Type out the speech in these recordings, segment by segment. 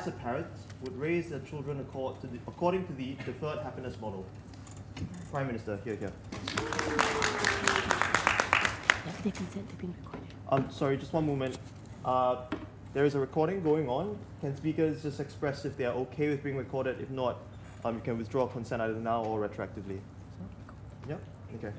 a parent, would raise their children according to the deferred happiness model? Prime Minister, here. They consent to being recorded. Sorry, just one moment. There is a recording going on. Can speakers just express if they are okay with being recorded? If not, you can withdraw consent either now or retroactively. Yep. Okay.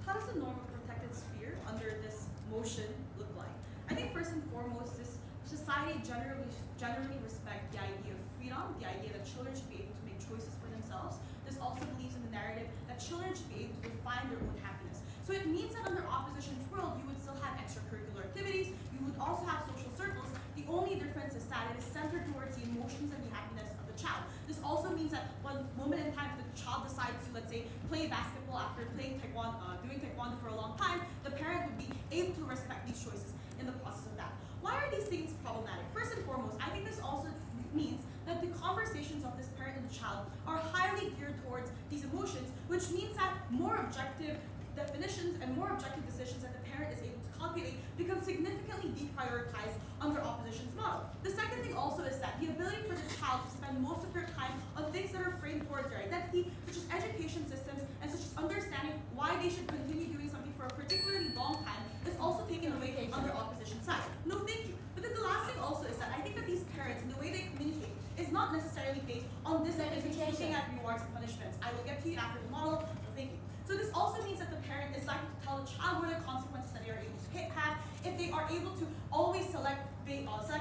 How does the norm of protected sphere under this motion look like? I think first and foremost, this society generally respect the idea of freedom, the idea that children should be able to make choices for themselves. This also believes in the narrative that children should be able to define their own happiness. So it means that under opposition's world, you would still have extracurricular activities, you would also have social circles. The only difference is that it is centered towards the emotions and the happiness of the child. This also means that one moment in time, if the child decides to, let's say, play basketball after playing doing taekwondo for a long time, the parent would be able to respect these choices in the process of that. Why are these things problematic? First and foremost, I think this also means that the conversations of this parent and the child are highly geared towards these emotions, which means that more objective definitions and more objective decisions that the parent is able to calculate become significantly deprioritized under opposition's model. The second thing also is that the ability for the child to spend most of their time on things that are framed towards their identity, such as education systems and such as understanding why they should continue doing something for a particularly long time, is also taken away under opposition's side. No, thank you. But then the last thing also is that I think that these parents and the way they communicate is not necessarily based on this looking at rewards and punishments. I will get to you after the model. No, thank you. So this also means that the parent is likely to tell the child what are the consequences that they are able to have if they are able to always select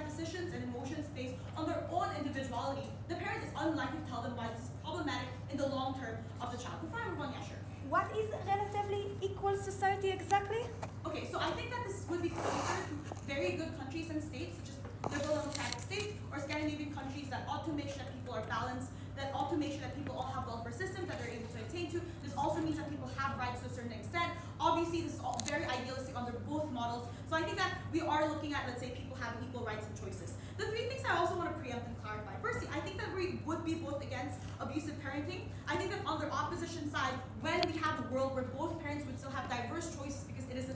decisions and emotions based on their own individuality. The parent is unlikely to tell them why this is problematic in the long term of the child. Before I move on, yeah, sure. What is relatively equal society exactly? Okay, so I think that this would be closer to very good countries and states, such as liberal democratic states or Scandinavian countries that ought to make sure that people are balanced, that ought to make sure that people all have welfare systems that they're able to attain to. This also means that people have rights to a certain extent. Obviously, this is all very idealistic under both models. So I think that we are looking at, let's say, people having equal rights and choices. The three things I also want to preempt and clarify. Firstly, I think that we would be both against abusive parenting. I think that on the opposition side, when we have a world where both parents would still have diverse choices because it is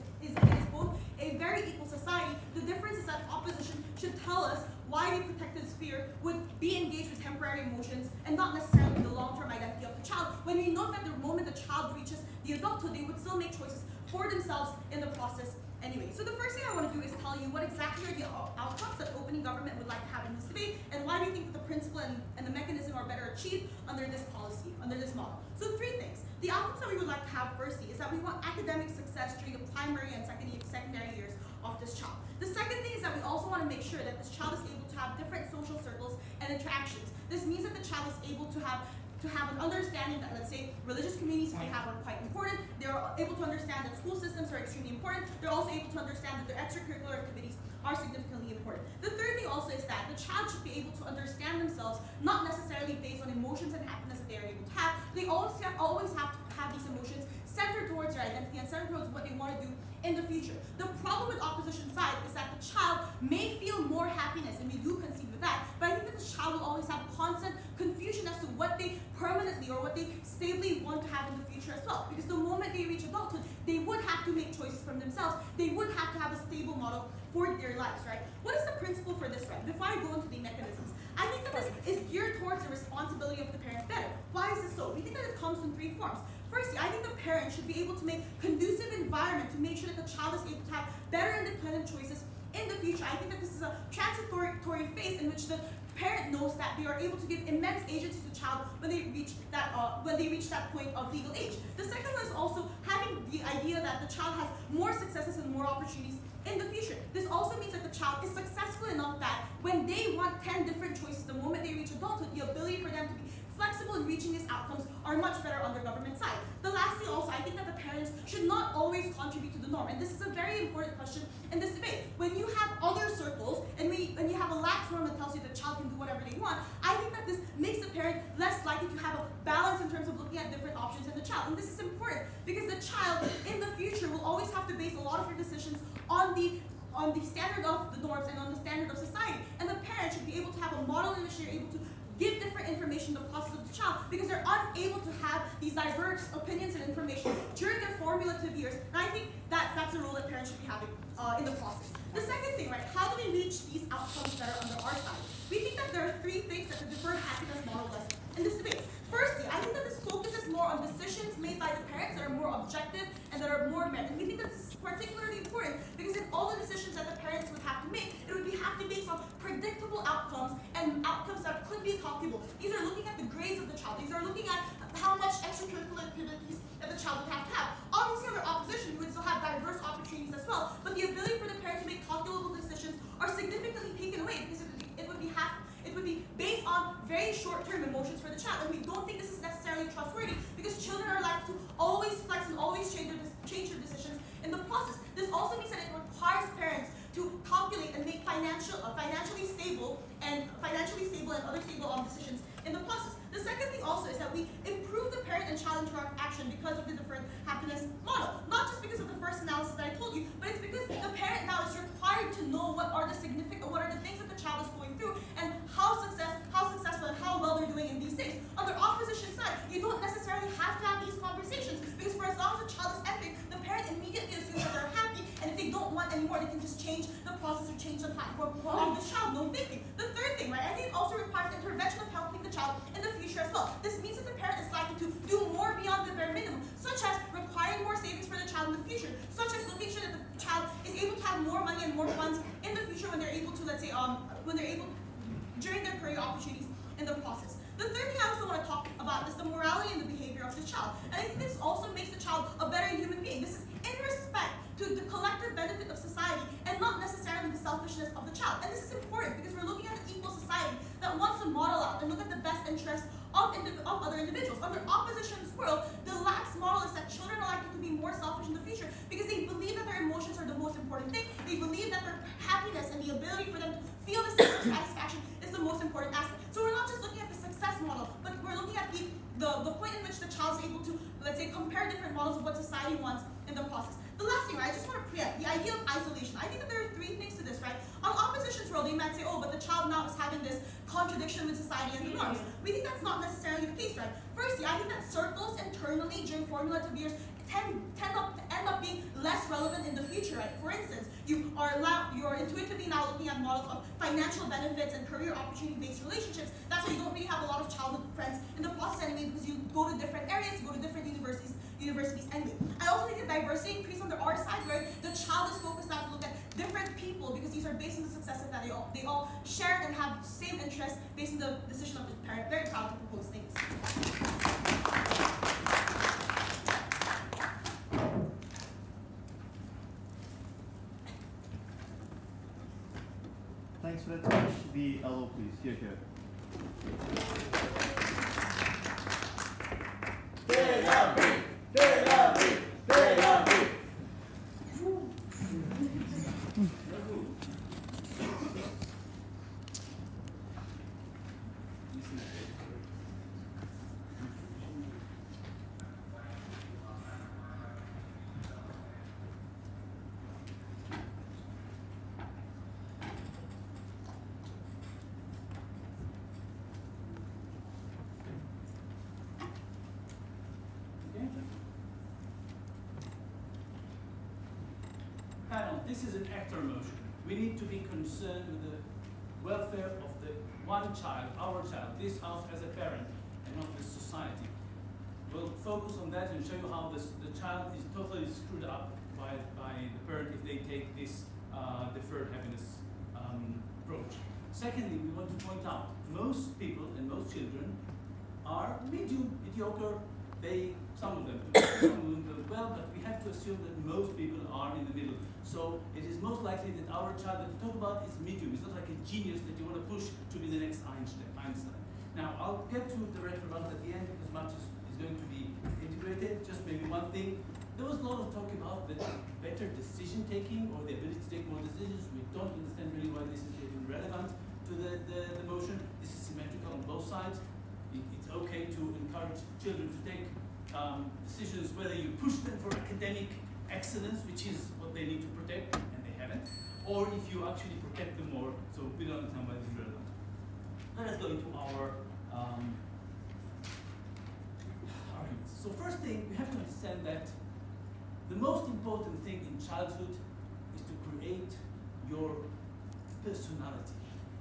both a very equal society, the difference is that opposition should tell us why the protected sphere would be engaged with temporary emotions and not necessarily the long-term identity of the child, when we know that the moment the child reaches the adulthood, they would still make choices for themselves in the process anyway. So the first thing I want to do is tell you what exactly are the outcomes that opening government would like to have in this debate, and why we think that the principle and the mechanism are better achieved under this policy, under this model. So three things. The outcomes that we would like to have firstly is that we want academic success during the primary and secondary years of this child. The second thing is that we also want to make sure that this child is able to have different social circles and interactions. This means that the child is able to have an understanding that, let's say, religious communities we have are quite important. They're able to understand that school systems are extremely important. They're also able to understand that their extracurricular activities are significantly important. The third thing also is that the child should be able to understand themselves, not necessarily based on emotions and happiness that they are able to have. They always have to have these emotions centered towards their identity and centered towards what they want to do in the future. The problem with opposition side is that the child may feel more happiness, and we do concede with that, but I think that the child will always have constant confusion as to what they permanently or what they stably want to have in the future as well. Because the moment they reach adulthood, they would have to make choices for themselves. They would have to have a stable model for their lives, right? What is the principle for this, right? Before I go into the mechanisms, I think that this is geared towards the responsibility of the parent better. Why is this so? We think that it comes in three forms. Firstly, I think the parent should be able to make conducive environment to make sure that the child is able to have better independent choices in the future. I think that this is a transitory phase in which the parent knows that they are able to give immense agency to the child when they reach that point of legal age. The second one is also having the idea that the child has more successes and more opportunities in the future. This also means that the child is successful enough that when they want 10 different choices the moment they reach adulthood, the ability for them to be flexible in reaching these outcomes are much better on the government side. The last thing also, I think that the parents should not always contribute to the norm, and this is a very important question in this debate. When you have other circles, and when you have a lax norm that tells you the child can do whatever they want, I think that this makes the parent less likely to have a balance in terms of looking at different options in the child. And this is important because the child in the future will always have to base a lot of their decisions on the standard of the norms and on the standard of society. And the parent should be able to have a model in which they're able to give different information to the process of the child because they're unable to have these diverse opinions and information during their formative years. And I think that's a role that parents should be having in the process. The second thing, right, how do we reach these outcomes that are under our side? We think that there are three things that the deferred happiness model does in this debate. Firstly, I think that this focuses more on decisions made by the parents that are more objective and that are more merit. And we think that this is particularly important because in all the decisions that the parents would have to make, it would have to be based on predictable outcomes and outcomes that could be calculable. These are looking at the grades of the child. These are looking at how much extracurricular activities that the child would have to have. Obviously, under opposition, you would still have diverse opportunities as well, but the ability for the parent to make calculable decisions are significantly taken away because it would be based on very short-term emotions for the child, and we don't think this is necessarily trustworthy because children are likely to always flex and always change their decisions in the process. This also means that it requires parents to calculate and make financially stable and other stable decisions in the process. The second thing also is that we improve the parent and child interaction because of the deferred happiness model. Not just because of the first analysis that I told you, but it's because the parent now is required to know what are the things that the child is going through and how successful and how well they're doing in these things. On the opposition side, you don't necessarily have to have these conversations because for as long as the child is epic, the parent immediately assumes that they're happy, and if they don't want anymore, they can just change the process or change the platform of the child. No thinking. The third thing, right? I think it also requires intervention of helping the child in the future as well. This means that the parent is likely to do more beyond the bare minimum, such as requiring more savings for the child in the future, such as making sure that the child is able to have more money and more funds in the future when they're able to, let's say, during their career opportunities in the process. The third thing I also want to talk about is the morality and the behavior of the child. And I think this also makes the child a better human being. This is in respect to the collective benefit of society and not necessarily the selfishness of the child. And this is important because we're looking at an equal society that wants to model out and look at the best interests of other individuals. Under opposition's world, the lax model is that children are likely to be more selfish in the future because they believe that their emotions are the most important thing. They believe that their happiness and the ability for them to feel the sense of satisfaction is the most important aspect. So we're not just looking at the success model, but we're looking at the point in which the child is able to, let's say, compare different models of what society wants in the process. The last thing, right, I just want to preempt the idea of isolation. I think that there are three things to this, right? On opposition's world, they might say, oh, but the child now is having this contradiction with society and the norms. We think that's not necessarily the case, right? Firstly, I think that circles internally during formative years end up being less relevant in the future, right? For instance, you're intuitively now looking at models of financial benefits and career opportunity-based relationships. That's why you don't really have a lot of childhood friends in the process anyway, because you go to different areas, you go to different universities anyway. I also think that diversity increase on the R side, where the child is focused on to look at different people because these are based on the successes that they all share and have the same interests based on the decision of the parent. Very proud to propose things. Thanks for that touch. The LO, please. Here. This is an actor motion. We need to be concerned with the welfare of the one child, our child, this house as a parent, and not the society. We'll focus on that and show you how the child is totally screwed up by the parent if they take this deferred happiness approach. Secondly, we want to point out most people and most children are mediocre. Some of them do well, but we have to assume that most people are in the middle. So it is most likely that our child that we talk about is medium. It's not like a genius that you want to push to be the next Einstein. Now, I'll get to the referendum at the end because much is going to be integrated. Just maybe one thing. There was a lot of talk about the better decision taking or the ability to take more decisions. We don't understand really why this is even relevant to the motion. This is symmetrical on both sides. It's okay to encourage children to take decisions, whether you push them for academic excellence, which is what they need to protect, and they haven't, or if you actually protect them more. So we don't understand why this is relevant. let us go into our arguments. So first thing, we have to understand that the most important thing in childhood is to create your personality,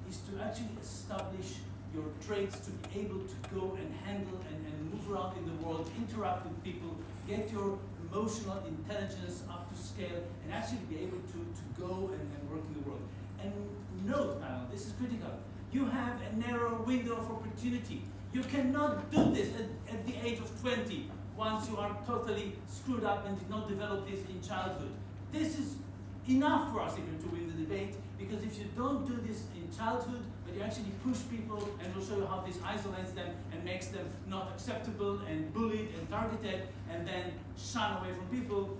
is to actually establish your traits, to be able to go and handle and move around in the world, interact with people, get your emotional intelligence up to scale, and actually be able to go and work in the world. And note, panel, this is critical. You have a narrow window of opportunity. You cannot do this at the age of 20, once you are totally screwed up and did not develop this in childhood. This is enough for us even to win the debate, because if you don't do this in childhood, but you actually push people, and we'll show you how this isolates them and makes them not acceptable and bullied and targeted and then shun away from people,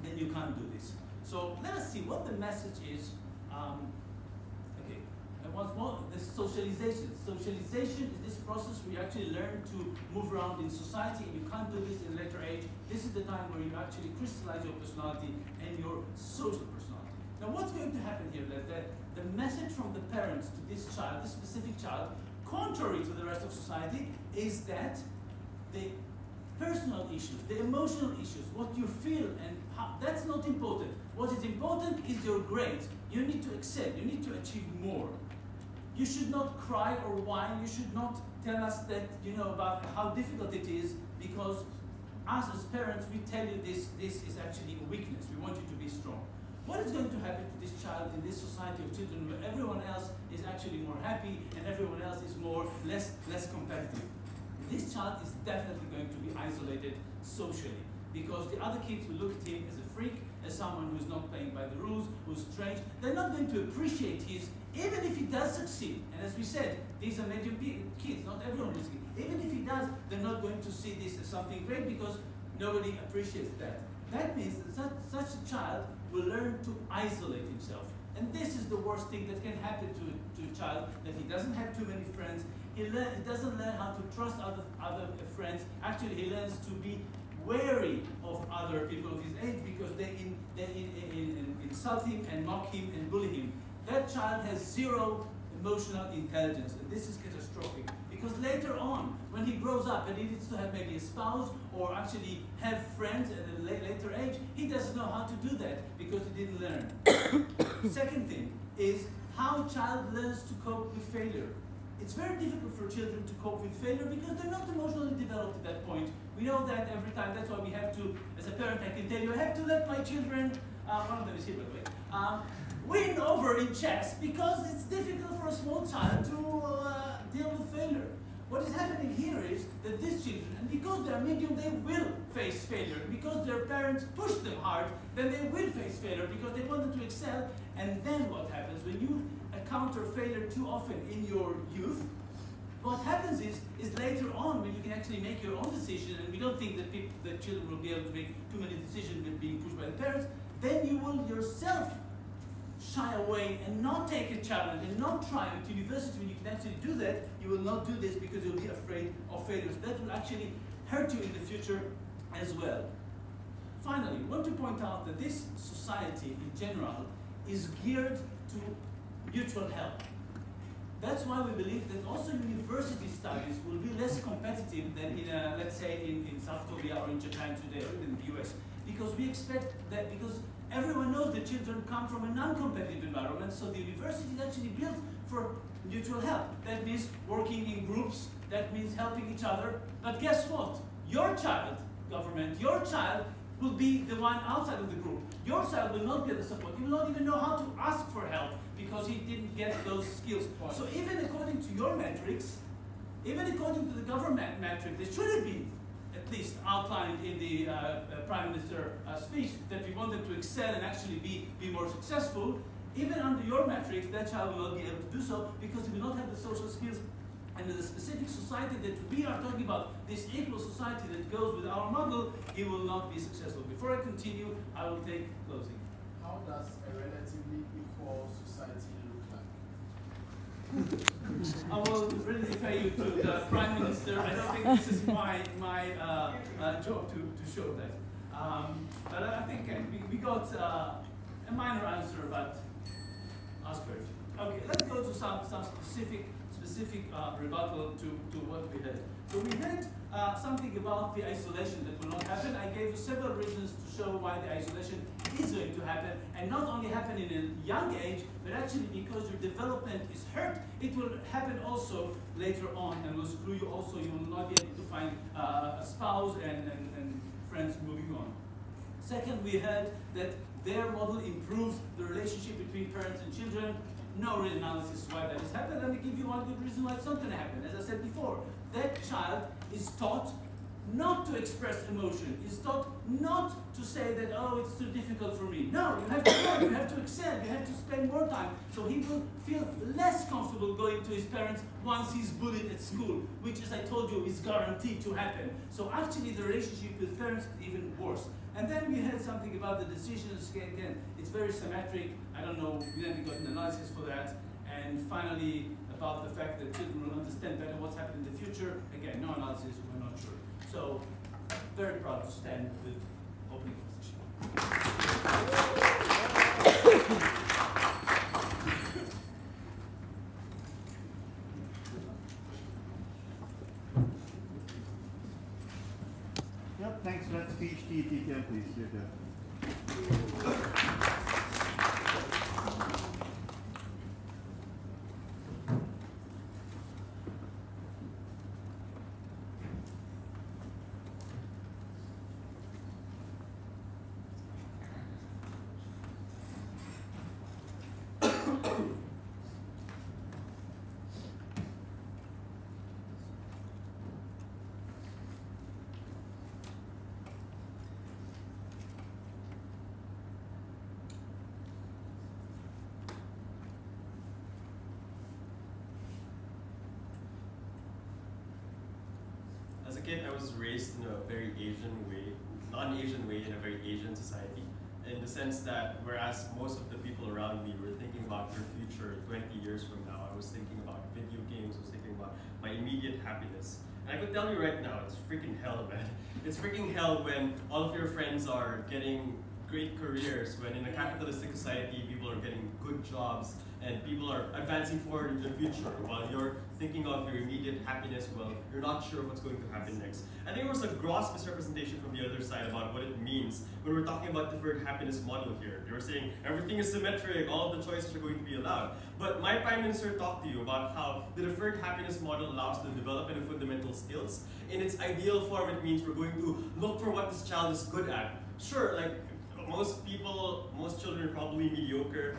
then you can't do this. So let us see what the message is. Okay, and once more, the socialization. Socialization is this process where you actually learn to move around in society, and you can't do this in a later age. This is the time where you actually crystallize your personality and your social personality. Now what's going to happen here? That the message from the parents to this child, this specific child, contrary to the rest of society, is that the personal issues, the emotional issues, what you feel and how, that's not important. What is important is your grades. You need to excel, you need to achieve more. You should not cry or whine, you should not tell us that, you know, about how difficult it is, because us as parents, we tell you this is actually a weakness. We want you to be strong. What is going to happen to this child in this society of children where everyone else is actually more happy and everyone else is less competitive? This child is definitely going to be isolated socially, because the other kids will look at him as a freak, as someone who's not playing by the rules, who's strange. They're not going to appreciate his, even if he does succeed. And as we said, these are medium kids, not everyone will succeed. Even if he does, they're not going to see this as something great, because nobody appreciates that. That means that such a child will learn to isolate himself. And this is the worst thing that can happen to a child, that he doesn't have too many friends. He doesn't learn how to trust other friends. Actually, he learns to be wary of other people of his age, because they insult him and mock him and bully him. That child has zero emotional intelligence, and this is catastrophic. Because later on, when he grows up and he needs to have maybe a spouse or actually have friends at a later age, he doesn't know how to do that because he didn't learn. Second thing is how a child learns to cope with failure. It's very difficult for children to cope with failure because they're not emotionally developed at that point. We know that every time. That's why we have to, as a parent, I can tell you, I have to let my children, one of them is here by the way, win over in chess, because it's difficult for a small child to deal with failure. What is happening here is that these children, and because they are medium, they will face failure. Because their parents push them hard, then they will face failure because they want them to excel. And then what happens when you encounter failure too often in your youth? What happens is later on, when you can actually make your own decision, and we don't think that children will be able to make too many decisions with being pushed by the parents, then you will yourself shy away and not take a challenge and not try at university. When you can actually do that, you will not do this because you'll be afraid of failures. That will actually hurt you in the future as well. Finally, I want to point out that this society in general is geared to mutual help. That's why we believe that also university studies will be less competitive than in, let's say, in South Korea or in Japan today, or even in the US. Because we expect that, because everyone knows that children come from a non-competitive environment, so the university is actually built for mutual help. That means working in groups, that means helping each other. But guess what? Your child, government, your child will be the one outside of the group. Your child will not get the support. He will not even know how to ask for help because he didn't get those skills. So even according to your metrics, even according to the government metric, there should have been at least outlined in the Prime Minister speech that we want them to excel and actually be more successful. Even under your metrics, that child will not be able to do so because he will not have the social skills. And in the specific society that we are talking about, this equal society that goes with our model, he will not be successful. Before I continue, I will take closing. How does a relatively equal society look like? I will really refer you to the Prime Minister. I don't think this is my job to show that. But I think we got a minor answer, but ask her. Okay, let's go to some specific specific rebuttal to what we had. So we had something about the isolation that will not happen. I gave you several reasons to show why the isolation is going to happen, and not only happen in a young age, but actually because your development is hurt, it will happen also later on and will screw you also. You will not be able to find a spouse and friends moving on. Second, we heard that their model improves the relationship between parents and children. No real analysis why that has happened. Let me give you one good reason why it's not going to happen. As I said before, that child is taught not to express emotion. Is taught not to say that, oh, it's too difficult for me. No, you have to learn, you have to excel, you have to spend more time. So he will feel less comfortable going to his parents once he's bullied at school, which, as I told you, is guaranteed to happen. So actually the relationship with parents is even worse. And then we had something about the decisions. Again, it's very symmetric. I don't know, we haven't got an analysis for that. And finally, about the fact that children will understand better what's happening in the future. Again, no analysis, we're not sure. So, very proud to stand with opening position. Yep, thanks for that speech. TTM, please. As a kid, I was raised in a very Asian way, non-Asian way, in a very Asian society, in the sense that whereas most of the people around me were thinking about their future 20 years from now, I was thinking about video games, I was thinking about my immediate happiness. And I could tell you right now, it's freaking hell, man. It's freaking hell when all of your friends are getting great careers, when in a capitalistic society, people are getting good jobs, and people are advancing forward in the future, while you're thinking of your immediate happiness, well, you're not sure what's going to happen next. I think there was a gross misrepresentation from the other side about what it means when we're talking about deferred happiness model here. They were saying everything is symmetric, all of the choices are going to be allowed. But my Prime Minister talked to you about how the deferred happiness model allows the development of fundamental skills. In its ideal form, it means we're going to look for what this child is good at. Sure, like most people, most children are probably mediocre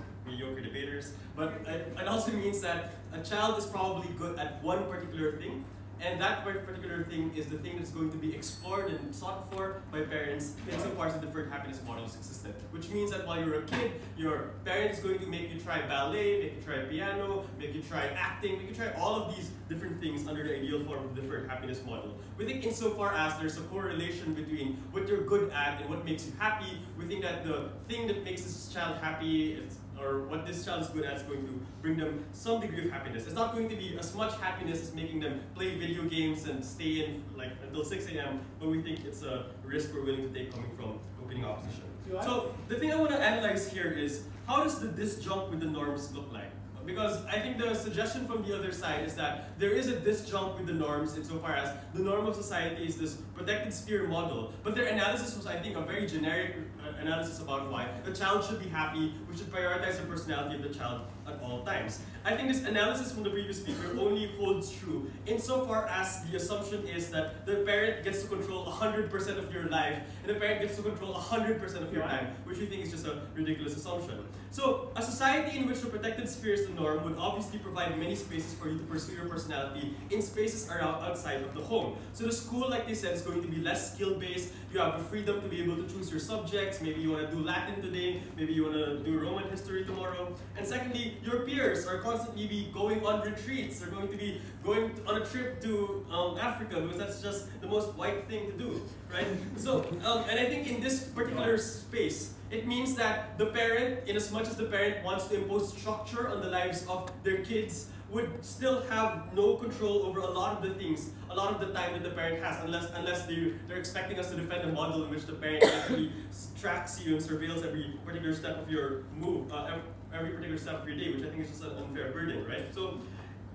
debaters, but it also means that a child is probably good at one particular thing, and that particular thing is the thing that's going to be explored and sought for by parents insofar as the deferred happiness model is consistent. Which means that while you're a kid, your parent is going to make you try ballet, make you try piano, make you try acting, make you try all of these different things under the ideal form of the deferred happiness model. We think insofar as there's a correlation between what you're good at and what makes you happy, we think that the thing that makes this child happy or what this child is good at is going to bring them some degree of happiness. It's not going to be as much happiness as making them play video games and stay in like until 6 a.m., but we think it's a risk we're willing to take coming from opening opposition. So the thing I want to analyze here is, how does the disjunct with the norms look like? Because I think the suggestion from the other side is that there is a disjunct with the norms insofar as the norm of society is this protected sphere model. But their analysis was, I think, a very generic analysis about why the child should be happy, we should prioritize the personality of the child at all times. I think this analysis from the previous speaker only holds true insofar as the assumption is that the parent gets to control 100% of your life and the parent gets to control 100% of your time, which we think is just a ridiculous assumption. So a society in which the protected sphere is the norm would obviously provide many spaces for you to pursue your personality in spaces around outside of the home. So the school, like they said, is going to be less skill-based. You have the freedom to be able to choose your subjects. Maybe you want to do Latin today, maybe you want to do Roman history tomorrow. And secondly, your peers are constantly be going on retreats. They're going to be going on a trip to Africa because that's just the most white thing to do, right? So, and I think in this particular space, it means that the parent, in as much as the parent wants to impose structure on the lives of their kids, would still have no control over a lot of the things, a lot of the time that the parent has, unless they're expecting us to defend a model in which the parent actually tracks you and surveils every particular step of your move, every particular step of your day, which I think is just an unfair burden, right? So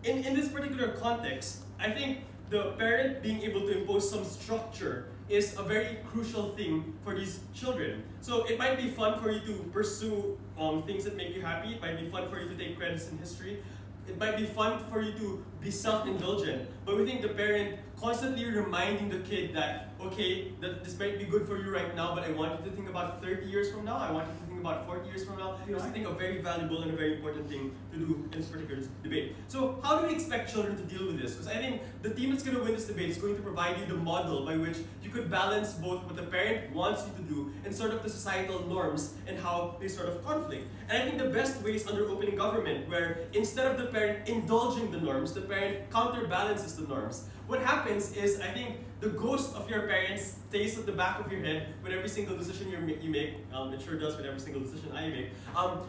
in this particular context, I think the parent being able to impose some structure is a very crucial thing for these children. So it might be fun for you to pursue things that make you happy. It might be fun for you to take credits in history. It might be fun for you to be self-indulgent. But we think the parent constantly reminding the kid that, okay, that this might be good for you right now, but I want you to think about 30 years from now. I want you to think about 40 years from now. Is I think a very valuable and a very important thing to do in this particular debate. So how do we expect children to deal with this? Because I think the team that's going to win this debate is going to provide you the model by which you could balance both what the parent wants you to do and sort of the societal norms and how they sort of conflict. And I think the best way is under opening government, where instead of the parent indulging the norms, the parent counterbalances the norms. What happens is, I think, the ghost of your parents stays at the back of your head with every single decision you make. It sure does with every single decision I make.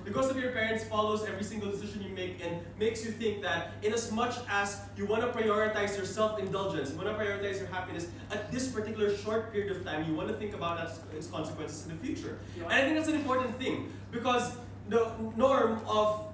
The ghost of your parents follows every single decision you make and makes you think that in as much as you want to prioritize your self-indulgence, you want to prioritize your happiness at this particular short period of time, you want to think about its consequences in the future. And I think that's an important thing, because the norm of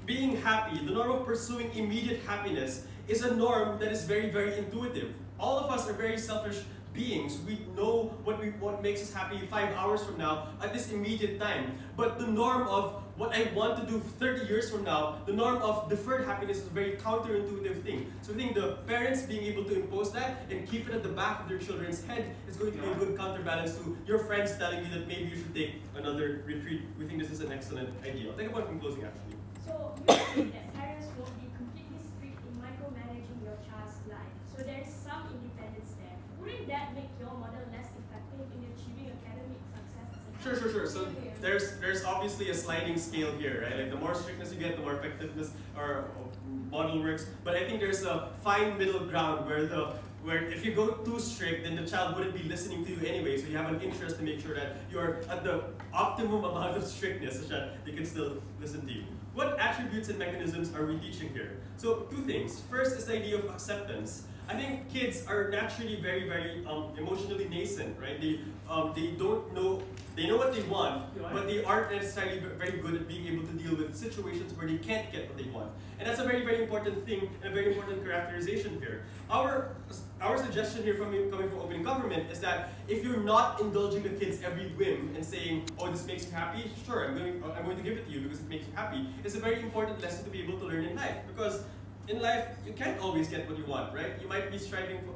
being happy, the norm of pursuing immediate happiness, is a norm that is very, very intuitive. All of us are very selfish beings. We know what makes us happy 5 hours from now at this immediate time. But the norm of what I want to do 30 years from now, the norm of deferred happiness is a very counterintuitive thing. So I think the parents being able to impose that and keep it at the back of their children's head is going to be a good counterbalance to your friends telling you that maybe you should take another retreat. We think this is an excellent idea. I'll take a point from closing actually. So you say that parents won't be completely strict in micromanaging your child's life. So there's some independence there. Wouldn't that make your model less effective in achieving academic success? Sure. So there's obviously a sliding scale here, right? Like the more strictness you get, the more effectiveness our model works. But I think there's a fine middle ground where if you go too strict, then the child wouldn't be listening to you anyway. So you have an interest to make sure that you're at the optimum amount of strictness such that they can still listen to you. What attributes and mechanisms are we teaching here? So two things. First is the idea of acceptance. I think kids are naturally very, very emotionally nascent, right? They don't know, they know what they want, but they aren't necessarily very good at being able to deal with situations where they can't get what they want. And that's a very, very important thing and a very important characterization here. Our suggestion here coming from opening government is that if you're not indulging the kids every whim and saying, oh, this makes you happy, sure, I'm going to give it to you because it makes you happy, it's a very important lesson to be able to learn in life. Because in life, you can't always get what you want, right? You might be striving for,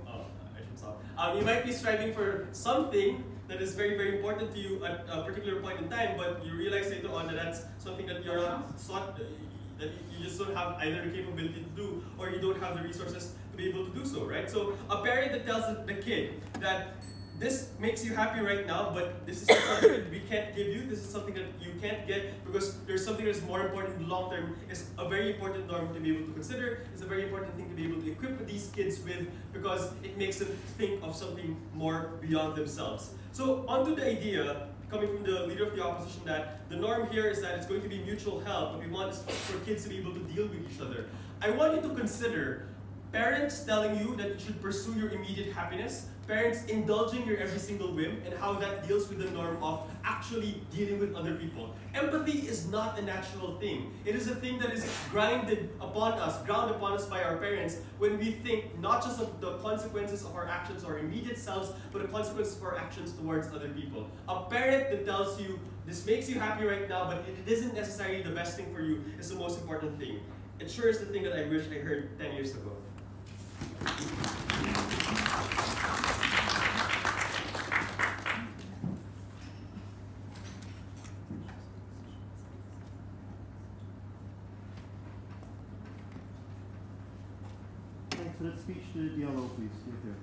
you might be striving for something that is very, very important to you at a particular point in time, but you realize later on that that's something that you're not sought, that you just don't have either the capability to do, or you don't have the resources to be able to do so, right? So a parent that tells the kid that this makes you happy right now, but this is something that we can't give you, this is something that you can't get because there's something that's more important in the long term, is a very important norm to be able to consider. It's a very important thing to be able to equip these kids with, because it makes them think of something more beyond themselves. So onto the idea, coming from the leader of the opposition, that the norm here is that it's going to be mutual help. What we want is for kids to be able to deal with each other. I want you to consider parents telling you that you should pursue your immediate happiness, parents indulging your every single whim, and how that deals with the norm of actually dealing with other people. Empathy is not a natural thing. It is a thing that is ground upon us by our parents when we think not just of the consequences of our actions or immediate selves, but the consequences of our actions towards other people. A parent that tells you, this makes you happy right now, but it isn't necessarily the best thing for you, is the most important thing. It sure is the thing that I wish I heard 10 years ago. Thanks for that speech to the DLO, please. Thank you.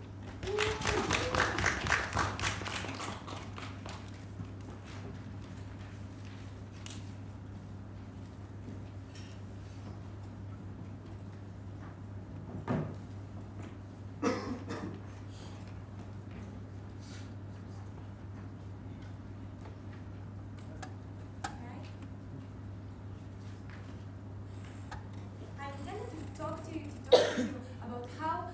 Talk to you about how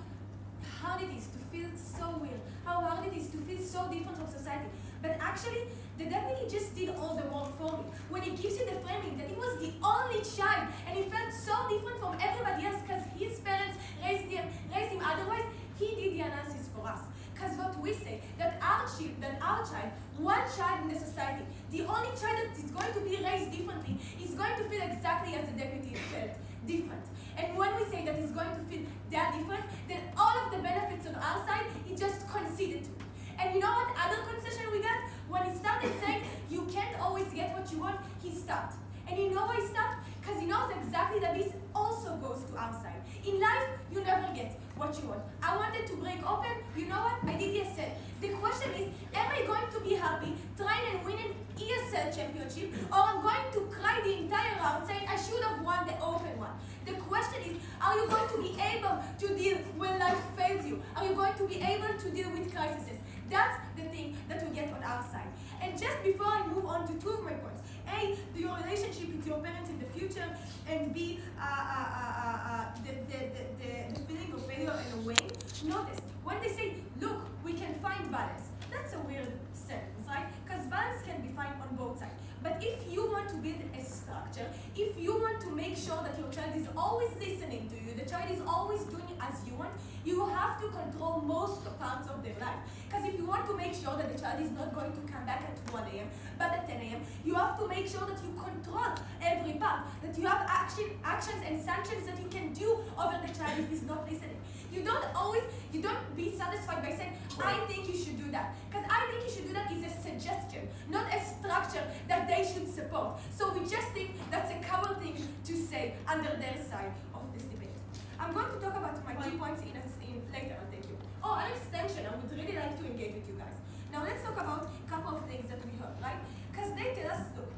hard it is to feel so weird, how hard it is to feel so different from society. But actually, the deputy just did all the work for me. When he gives you the framing that he was the only child and he felt so different from everybody else because his for us. Because what we say, that our child, one child in the society, the only child that is going to be raised differently is going to feel exactly as the deputy felt, different. And when we say that he's going to feel that different, then all of the benefits on our side, he just conceded to. And you know what other concession we got? When he started saying, you can't always get what you want, he stopped. And you know why he stopped? Because he knows exactly that this also goes to our side. In life, you never get what you want. I wanted to break open, you know what? I did ESL. The question is, am I going to be happy trying and winning ESL championship, or I'm going to cry the entire round saying I should have won the open one? The question is, are you going to be able to deal when life fails you? Are you going to be able to deal with crises? That's the thing that we get on our side. And just before I move on to two of my points, A, your relationship with your parents in the future, and B, the feeling of failure in a way. Notice, when they say, look, we can find balance, that's a weird sentence, right? Because balance can be found on both sides. But if you want to build a structure, if you want to make sure that your child is always listening to you, the child is always doing as you want, you have to control most parts of their life. Because if you want to make sure that the child is not going to come back at 1 a.m., but at 10 a.m., you have to make sure that you control every part, that you have actions and sanctions that you can do over the child if he's not listening. You don't be satisfied by saying, I think you should do that. Because I think you should do that is a suggestion, not a structure that they should support. So we just think that's a coward thing to say under their side of this debate. I'm going to talk about my 2 points in later, I'll take you. Oh, an extension, I would really like to engage with you guys. Now let's talk about a couple of things that we heard, right? Because they tell us, look,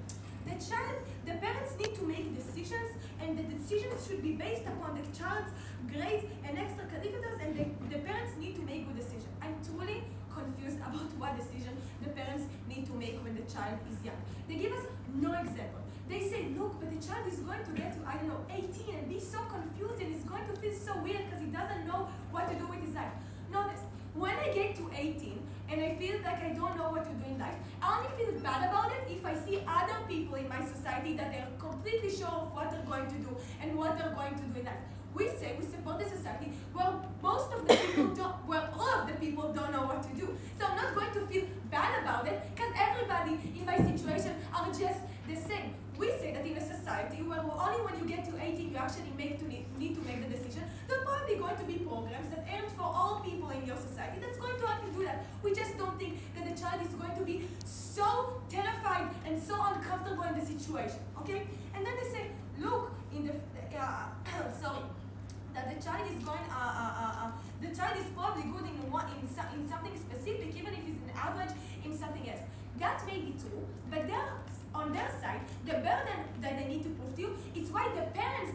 the parents need to make decisions, and the decisions should be based upon the child's grades and extracurriculars, and the parents need to make good decisions. I'm truly confused about what decision the parents need to make when the child is young. They give us no example. They say, look, but the child is going to get to, 18 and be so confused, and he's going to feel so weird because he doesn't know what to do with his life. Notice, when I get to 18 and I feel like I don't know what to do in life, I only feel bad about it if I see other people in my society that they're completely sure of what they're going to do and what they're going to do in life. We say we support a society where all of the people don't know what to do. So I'm not going to feel bad about it because everybody in my situation are just the same. We say that in a society where only when you get to 18 you actually need to make the decision, there are probably going to be programs that aim for all people in your society that's going to help you do that. We just don't think that the child is going to be so terrified and so uncomfortable in the situation, okay? And then they say, look, that the child is going, the child is probably good in something specific, even if it's an average in something else. That may be true, but on their side, the burden that they need to prove to you is why the parents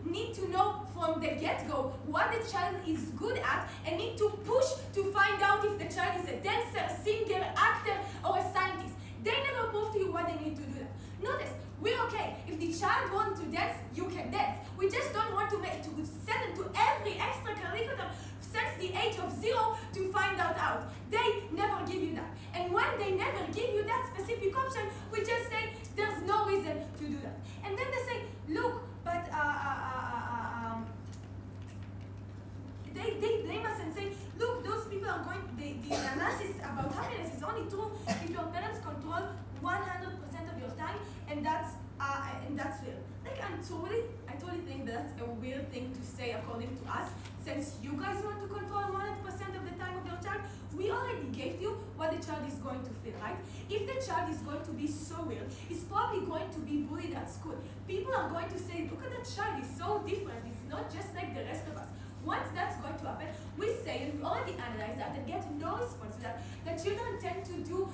need to know from the get-go what the child is good at and need to push to find out if the child is a dancer, singer, actor, or a scientist. They never prove to you what they need to do that. Notice, we're okay. If the child wants to dance, you can dance. We just don't want to send them to every extracurricular since the age of 0 to find out. They never give you that. And when they never give you that specific option, we just say there's no reason to do that. And then they say, look, but they mustn't say, look, those people are going, the analysis about happiness is only true if your parents control 100% of your time, and that's real. Like I totally think that's a weird thing to say according to us, since you guys want to control 100% of the time of your child. We already gave you what the child is going to feel, right? If the child is going to be so weird, he's probably going to be bullied at school. People are going to say, look at that child, he's so different, he's not just like the rest of us. Once that's going to happen, we say, and we already analyze that and get no response to that children tend to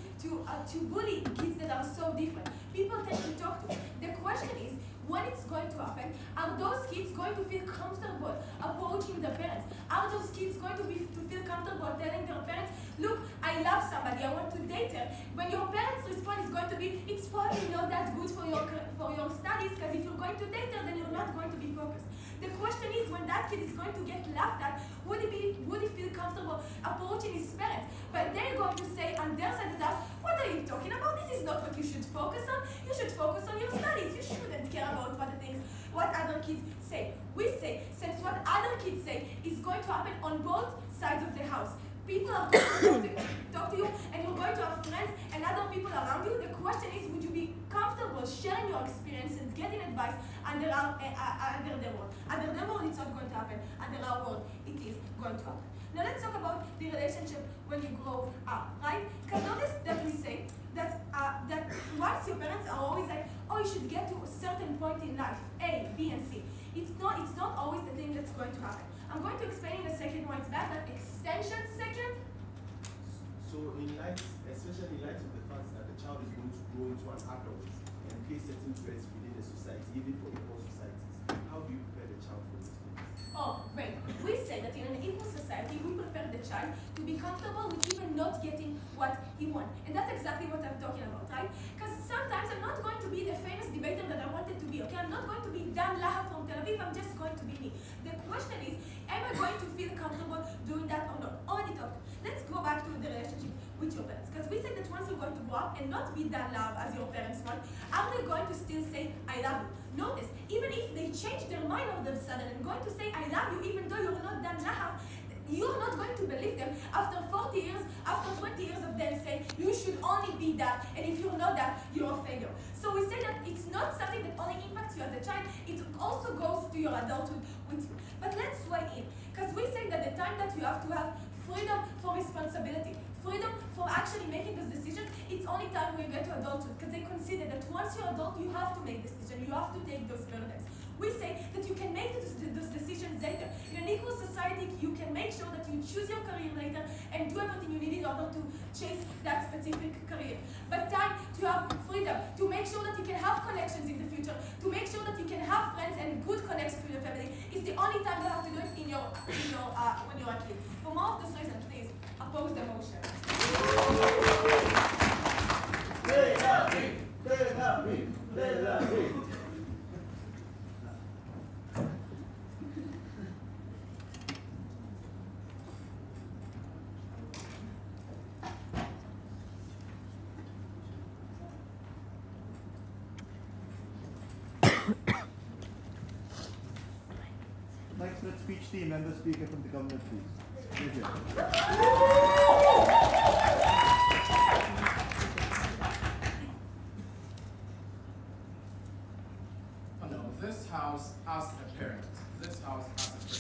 bully kids that are so different. People tend to talk to them. The question is, when it's going to happen, are those kids going to feel comfortable approaching their parents? Are those kids going to feel comfortable telling their parents, look, I love somebody, I want to date her? When your parents' response is going to be, it's probably not that good for your studies, because if you're going to date her, then you're not going to be focused. The question is, when that kid is going to get laughed at, would he feel comfortable approaching his parents? But they're going to say on their side of the house, what are you talking about? This is not what you should focus on. You should focus on your studies. You shouldn't care about what other kids say. We say, since what other kids say is going to happen on both sides of the house, people are going to talk to you, and you're going to have friends and other people around you. The question is, would you be comfortable sharing your experience and getting advice under their word? Under their word, it's not going to happen. Under our word, it is going to happen. Now let's talk about the relationship when you grow up, right? Because notice that we say that that once your parents are always like, oh, you should get to a certain point in life, A, B, and C. It's not always the thing that's going to happen. I'm going to explain in a second why it's bad, but extension second. So in light, especially in light of the fact that the child is going to grow into an adult and face certain threats within the society, even for equal societies, how do you prepare the child for this? Oh, great. We say that in an equal society, we prepare the child to be comfortable with even not getting what he wants. And that's exactly what I'm talking about, right? Because sometimes I'm not going to be the famous debater that I wanted to be, okay? I'm not going to be Dan Laha from Tel Aviv, I'm just going to be me. The question is, am I going to feel comfortable doing that or not? Already talked. Let's go back to the relationship with your parents. Because we say that once you're going to grow up and not be Dan Laha as your parents want, are they going to still say, I love you? Notice, even if they change their mind all of a sudden and going to say, I love you, even though you're not Dan Laha, you're not going to believe them after 40 years, after 20 years of them saying, you should only be that, and if you're not that, you're a failure. So we say that it's not something that only impacts you as a child, it also goes to your adulthood with you. But let's weigh in, because we say that the time that you have to have freedom for responsibility, freedom for actually making those decisions, it's only time when you get to adulthood, because they consider that once you're adult, you have to make decisions, you have to take those burdens. We say that you can make those decisions later. In an equal society, you can make sure that you choose your career later and do everything you need in order to chase that specific career. But time to have freedom, to make sure that you can have connections in the future, to make sure that you can have friends and good connections with your family, is the only time you have to do it in your when you're a kid. For more of those reasons, please oppose the motion. Next, let's speech team, member speaker from the government, please. Thank you. No, this house as a parent.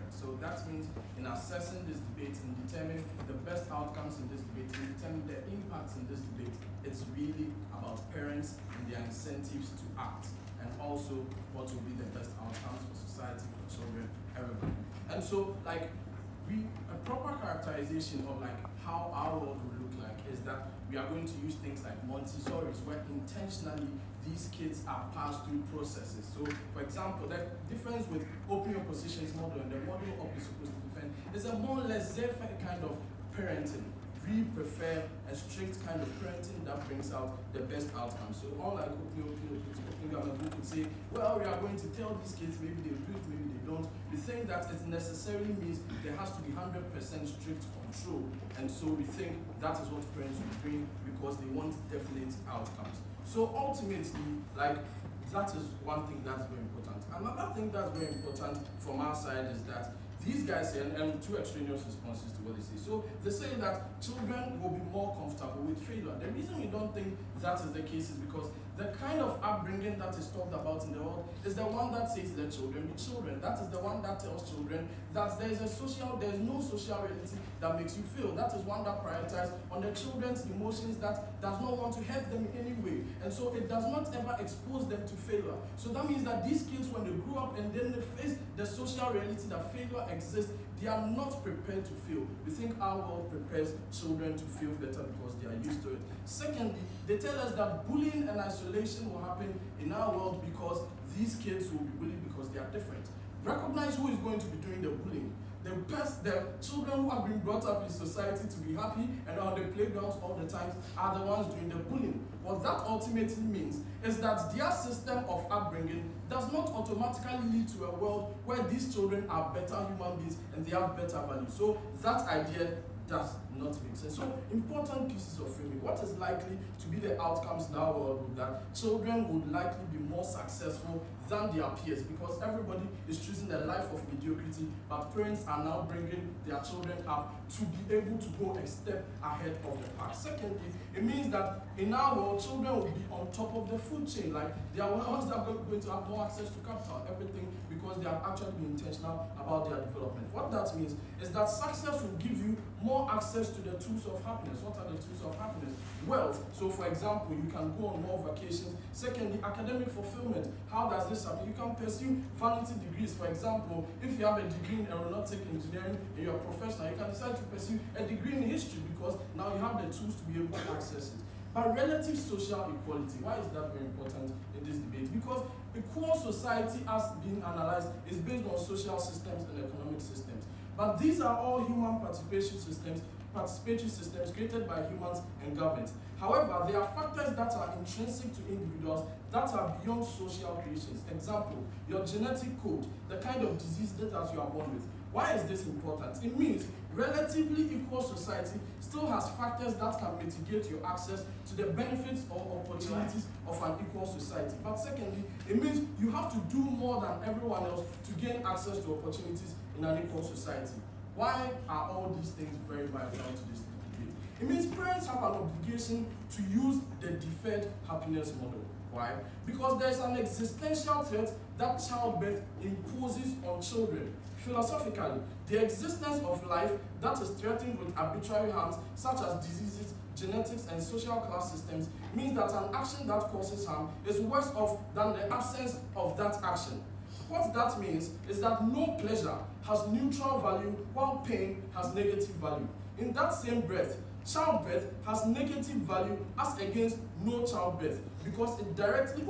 So that means in assessing this debate and determining the best outcomes in this debate and determining the impacts in this debate, it's really about parents and their incentives to act, and also what will be the best outcomes for society, for children, everybody. And so, like, a proper characterization of like how our world will look like is that we are going to use things like Montessori's, where intentionally these kids are passed through processes. So, for example, the difference with open your positions model and the model of is supposed to defend is a more laissez-faire kind of parenting. We prefer a strict kind of parenting that brings out the best outcomes. So, unlike open government, we could say, well, we are going to tell these kids maybe they do it, maybe they don't. We think that it necessarily means there has to be 100% strict control, and so we think that is what parents will bring because they want definite outcomes. So ultimately, like, that is one thing that's very important. Another thing that's very important from our side is that these guys say, and two extraneous responses to what they say. So they say that children will be more comfortable with failure. The reason we don't think that is the case is because the kind of upbringing that is talked about in the world is the one that says the children be children. That is the one that tells children that there's no social reality that makes you feel. That is one that prioritizes on the children's emotions, that does not want to hurt them in any way. And so it does not ever expose them to failure. So that means that these kids, when they grow up and then they face the social reality that failure exists, they are not prepared to fail. We think our world prepares children to feel better because they are used to it. Secondly, they tell us that bullying and isolation will happen in our world because these kids will be bullied because they are different. Recognize who is going to be doing the bullying. The children who have been brought up in society to be happy and on the playgrounds all the time are the ones doing the bullying. What that ultimately means is that their system of upbringing does not automatically lead to a world where these children are better human beings and they have better values. So that idea does not make sense. So important pieces of framing. What is likely to be the outcomes in our world would that children would likely be more successful than their peers, because everybody is choosing a life of mediocrity, but parents are now bringing their children up to be able to go a step ahead of the pack. Secondly, it means that in our world, children will be on top of the food chain. Like, they are ones that are going to have more access to capital, everything, because they have actually been intentional about their development. What that means is that success will give you more access to the tools of happiness. What are the tools of happiness? Wealth. So, for example, you can go on more vacations. Secondly, academic fulfillment. How does this happen? You can pursue vanity degrees. For example, if you have a degree in aeronautic engineering and you're a professional, you can decide to pursue a degree in history because now you have the tools to be able to access it. But relative social equality, why is that very important in this debate? Because equal society, as being analyzed, is based on social systems and economic systems. But these are all human participatory systems created by humans and governments. However, there are factors that are intrinsic to individuals that are beyond social creations. Example, your genetic code, the kind of disease that you are born with. Why is this important? It means relatively equal society still has factors that can mitigate your access to the benefits or opportunities of an equal society. But secondly, it means you have to do more than everyone else to gain access to opportunities in an equal society. Why are all these things very vital to this debate? It means parents have an obligation to use the deferred happiness model. Why? Because there's an existential threat that childbirth imposes on children. Philosophically, the existence of life that is threatened with arbitrary harms such as diseases, genetics, and social class systems means that an action that causes harm is worse off than the absence of that action. What that means is that no pleasure has neutral value while pain has negative value. In that same breath, childbirth has negative value as against no childbirth because it directly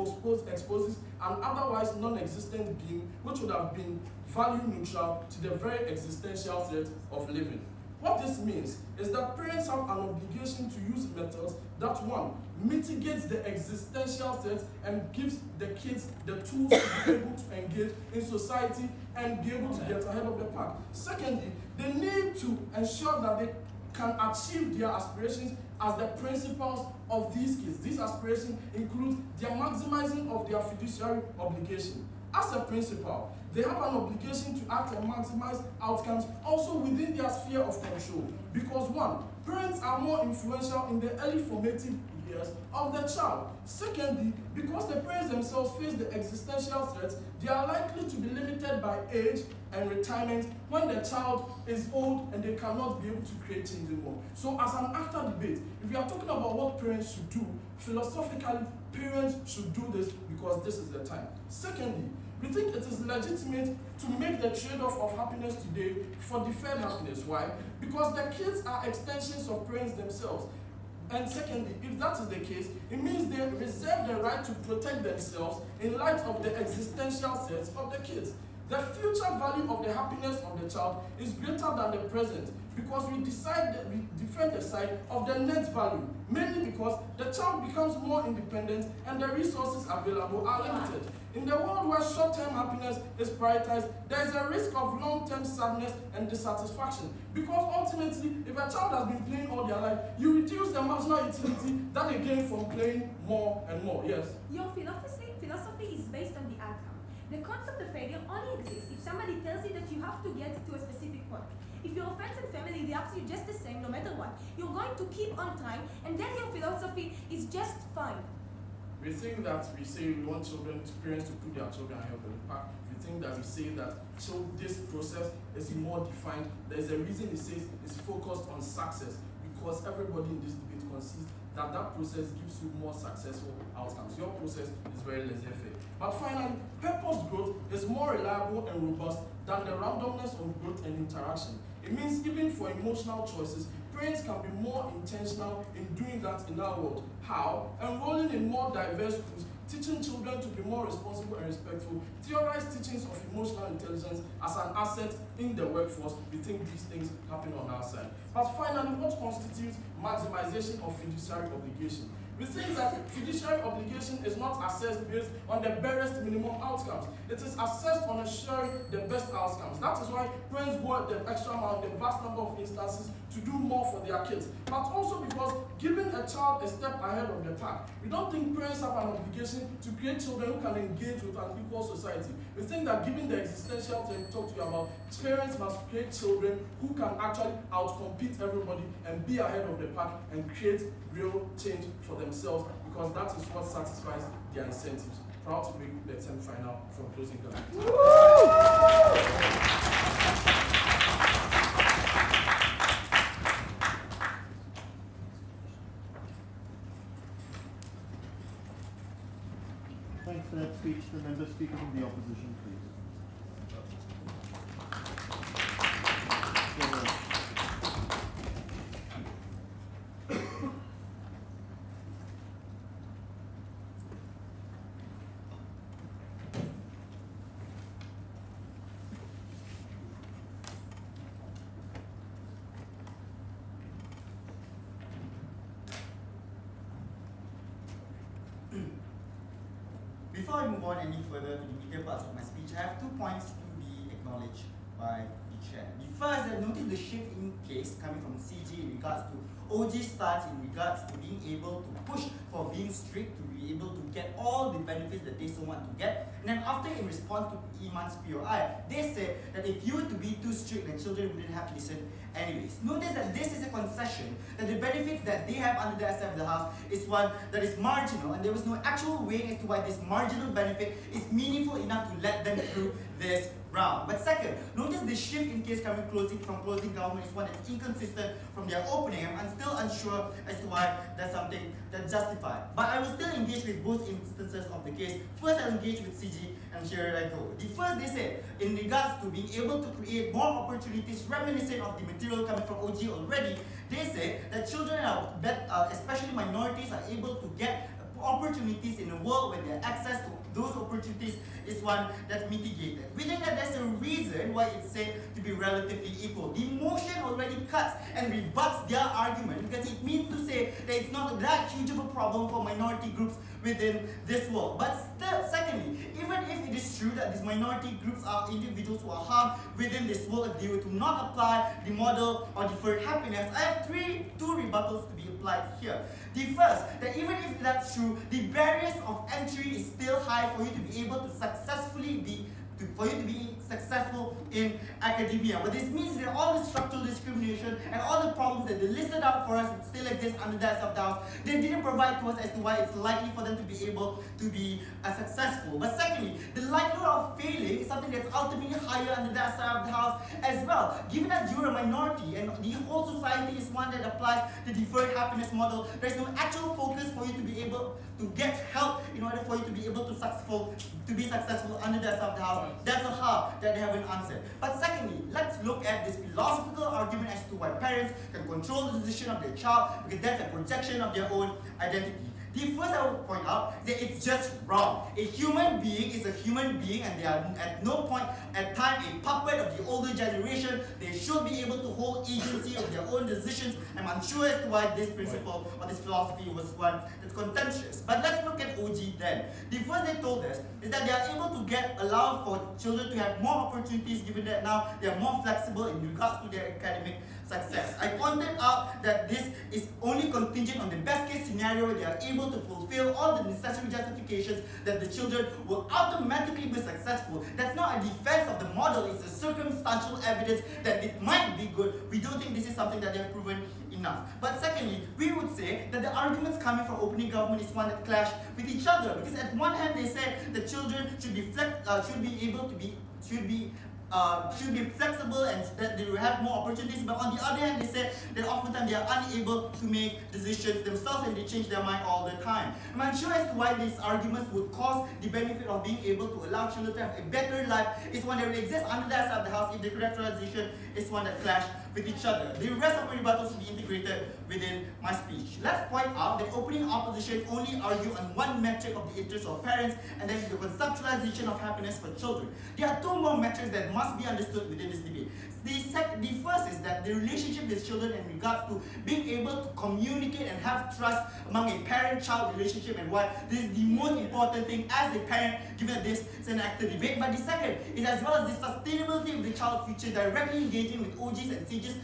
exposes an otherwise non-existent being which would have been value neutral to the very existential threat of living. What this means is that parents have an obligation to use methods that, one, mitigates the existential threat and gives the kids the tools to be able to engage in society and be able to get ahead of the pack. Secondly, they need to ensure that they can achieve their aspirations as the principles of these kids. These aspirations include their maximizing of their fiduciary obligation. As a principal, they have an obligation to act and maximize outcomes also within their sphere of control. Because one, parents are more influential in the early formative years of the child. Secondly, because the parents themselves face the existential threats, they are likely to be limited by age and retirement when the child is old and they cannot be able to create change anymore. So as an after debate, if we are talking about what parents should do, philosophically, parents should do this because this is the time. Secondly, we think it is legitimate to make the trade-off of happiness today for deferred happiness. Why? Because the kids are extensions of parents themselves. And secondly, if that is the case, it means they reserve the right to protect themselves in light of the existential threats of the kids. The future value of the happiness of the child is greater than the present because we defend the side of the net value, mainly because the child becomes more independent and the resources available are limited. In the world where short-term happiness is prioritized, there is a risk of long-term sadness and dissatisfaction because ultimately, if a child has been playing all their life, you reduce the marginal utility that they gain from playing more and more. Yes? Your philosophy is based on the outcome. The concept of failure only exists if somebody tells you that you have to get to a specific point. If your friends and family react to you just the same, no matter what, you're going to keep on trying, and then your philosophy is just fine. We think that we say we want parents to put their children ahead of the pack. We think that we say that so this process is more defined. There's a reason it says it's focused on success because everybody in this debate concedes that process gives you more successful outcomes. Your process is very laissez-faire. But finally, purpose growth is more reliable and robust than the randomness of growth and interaction. It means even for emotional choices, parents can be more intentional in doing that in our world. How? Enrolling in more diverse schools, teaching children to be more responsible and respectful, theorize teachings of emotional intelligence as an asset in the workforce. We think these things happen on our side. But finally, what constitutes maximization of fiduciary obligation? We think that fiduciary obligation is not assessed based on the barest minimum outcomes. It is assessed on ensuring the best outcomes. That is why parents go the extra mile in the vast number of instances to do more for their kids. But also because giving a child a step ahead of the pack, we don't think parents have an obligation to create children who can engage with an equal society. We think that given the existential thing we talked to you about, parents must create children who can actually outcompete everybody and be ahead of the pack and create real change for themselves, because that is what satisfies their incentives. Proud to make the semi-final from closing government. Thanks for that speech. The member speaker from the opposition, please. Before I move on any further to the media parts of my speech, I have 2 points to be acknowledged by the chair. The first, I noticed the shift in case coming from CG in regards to OG's stance in regards to being able to push for being strict, to be able to get all the benefits that they so want to get. And then after, in response to Iman's POI, they said that if you were to be too strict, then children wouldn't have to listen anyways. Notice that this is a concession, that the benefits that they have under the SF of the House is one that is marginal, and there was no actual way as to why this marginal benefit is meaningful enough to let them through this round. But second, notice the shift in case coming from closing government is one that's inconsistent from their opening. I'm still unsure as to why that's something that's justified. But I will still engage with both instances of the case. First, I'll engage with CG and here I go. The first, they said, in regards to being able to create more opportunities reminiscent of the material coming from OG already, they say that children, especially minorities, are able to get opportunities in a world where their access to those opportunities is one that's mitigated. We think that there's a reason why it's said to be relatively equal. The motion already cuts and rebuts their argument because it means to say that it's not that huge of a problem for minority groups within this world. But still, secondly, even if it is true that these minority groups are individuals who are harmed within this world, if they were to not apply the model or deferred happiness, I have two rebuttals to be applied here. The first, that even if that's true, the barriers of entry is still high for you to be able to successfully successful in academia. What this means is that all the structural discrimination and all the problems that they listed out for us that still exist under that of the House, they didn't provide to us as to why it's likely for them to be able to be successful. But secondly, the likelihood of failing is something that's ultimately higher under that side of the House as well. Given that you're a minority and the whole society is one that applies the deferred happiness model, there's no actual focus for you to be able to get help in order for you to be able to be successful under that side of the House. That's a hub that they haven't answered. But secondly, let's look at this philosophical argument as to why parents can control the decision of their child because that's a projection of their own identity. The first I would point out is that it's just wrong. A human being is a human being and they are at no point at time a puppet of the older generation. They should be able to hold agency of their own decisions. I'm unsure as to why this principle or this philosophy was one that's contentious. But let's look at OG then. The first they told us is that they are able to allow for children to have more opportunities given that now they are more flexible in regards to their academic success. I pointed out that this is only contingent on the best case scenario where they are able to fulfill all the necessary justifications that the children will automatically be successful. That's not a defense of the model, it's a circumstantial evidence that it might be good. We don't think this is something that they have proven enough. But secondly, we would say that the arguments coming from opening government is one that clash with each other because at one hand they said the children should be flexible and that they will have more opportunities, but on the other hand they said that oftentimes they are unable to make decisions themselves and they change their mind all the time. I'm unsure as to why these arguments would cause the benefit of being able to allow children to have a better life is one that will exist under that side of the House if the characterization is one that clashes with each other. The rest of my rebuttals will be integrated within my speech. Let's point out that opening opposition only argue on one metric of the interests of parents, and that is the conceptualization of happiness for children. There are two more metrics that must be understood within this debate. The first is that the relationship with children in regards to being able to communicate and have trust among a parent-child relationship, and why this is the most important thing as a parent, given that this is an active debate. But the second is as well as the sustainability of the child's future, directly engaging with OGs and CGs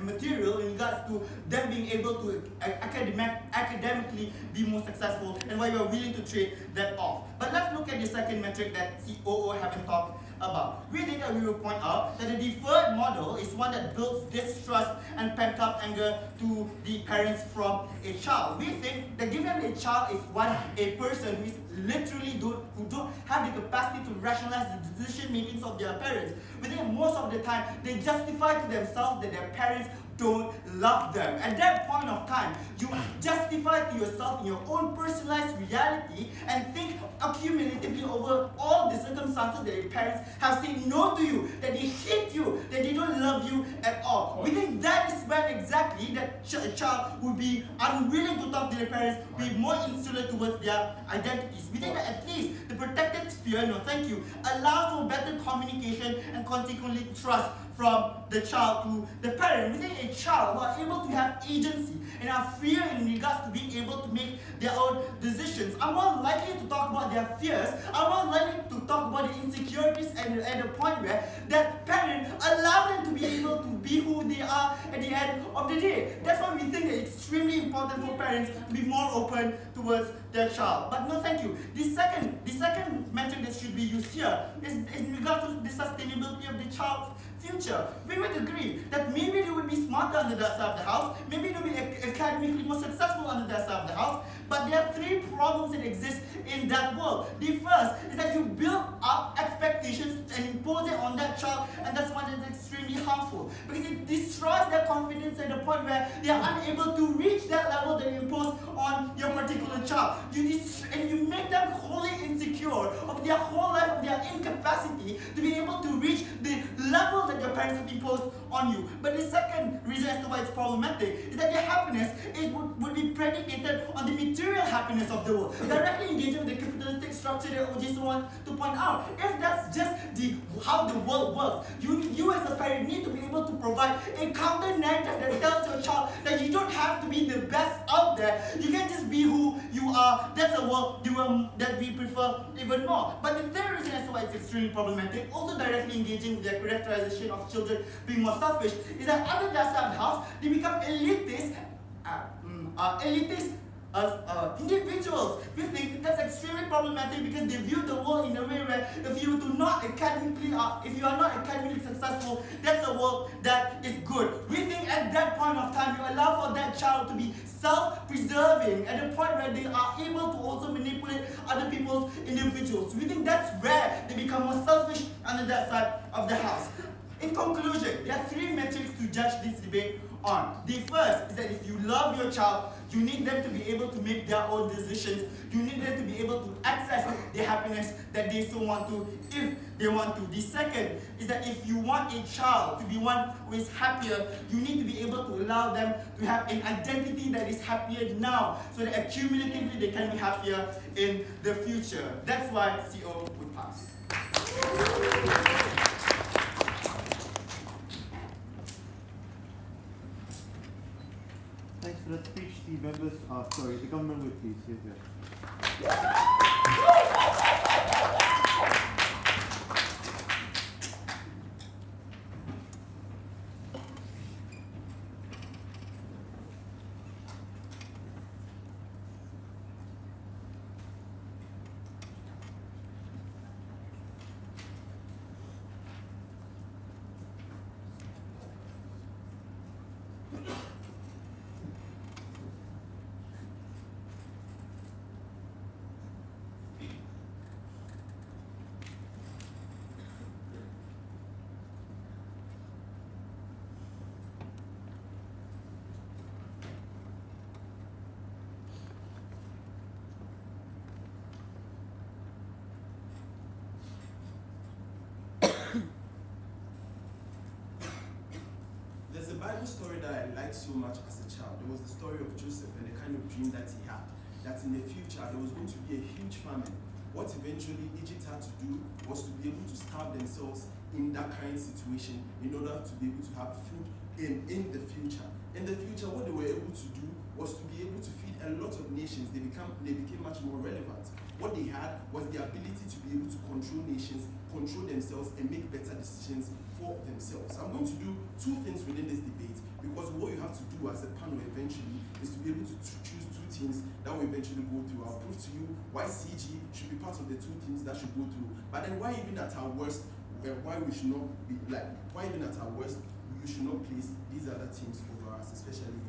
material in regards to them being able to academically be more successful, and why we are willing to trade that off. But let's look at the second metric that COO haven't talked about. We think that we will point out that the deferred model is one that builds distrust and pent-up anger to the parents from a child. We think that given a child is a person who is literally who don't have the capacity to rationalize the decision makings of their parents, we think most of the time they justify to themselves that their parents don't love them. At that point of time, you justify to yourself in your own personalized reality and think accumulatively over all the circumstances that your parents have said no to you, that they hate you, that they don't love you at all. We think that is when exactly that a child would be unwilling to talk to their parents, be more insular towards their identities. We think that at least the protected sphere, no thank you, allows for better communication and consequently trust from the child to the parent. We think a child who are able to have agency and are freer in regards to being able to make their own decisions are more likely to talk about their fears, are more likely to talk about the insecurities, and at the point where that parent allow them to be able to be who they are at the end of the day. That's why we think that it's extremely important for parents to be more open towards their child. But no thank you. The second metric that should be used here is in regards to the sustainability of the child's future. We would agree that maybe they would be smarter on the that side of the house, maybe they would be academically more successful on the that side of the house, but there are three problems that exist in that world. The first is that you build up expectations and impose it on that child, and that's one that's extremely harmful, because it destroys their confidence at the point where they are unable to reach that level that you impose on your particular child. And you make them wholly insecure of their whole life, of their incapacity to be able to reach the level that your parents have imposed on you. But the second reason as to why it's problematic is that their happiness would be predicated on the material happiness of the world, directly engaging with the capitalistic structure that OGs want to point out. If that's just how the world works, you as a parent need to be able to provide a counter narrative that tells your child that you don't have to be the best out there. You can just be who you are. That's a world that we prefer even more. But the third reason as to why it's extremely problematic, also directly engaging with the characterization of children being more selfish, is that under that side of the house, they become elitist individuals. We think that's extremely problematic because they view the world in a way where if you are not academically successful, that's a world that is good. We think at that point of time, you allow for that child to be self-preserving at the point where they are able to also manipulate other people's individuals. We think that's where they become more selfish under that side of the house. In conclusion, there are three metrics to judge this debate on. The first is that if you love your child, you need them to be able to make their own decisions. You need them to be able to access the happiness that they so want to, if they want to. The second is that if you want a child to be one who is happier, you need to be able to allow them to have an identity that is happier now, so that accumulatively they can be happier in the future. That's why CO would pass. Thanks for that speech. The members, the government will please. Yes, that I liked so much as a child, there was the story of Joseph and the kind of dream that he had, that in the future there was going to be a huge famine. What eventually Egypt had to do was to be able to starve themselves in that kind of situation in order to be able to have food in the future. In the future, what they were able to do was to be able to feed a lot of nations. They became much more relevant. What they had was the ability to be able to control nations, control themselves, and make better decisions for themselves. I'm going to do two things within this debate, because what you have to do as a panel eventually is to be able to choose two teams that will eventually go through. I'll prove to you why CG should be part of the two teams that should go through. But then why even at our worst, why we should not be like, why even at our worst, you should not place these other teams over us, especially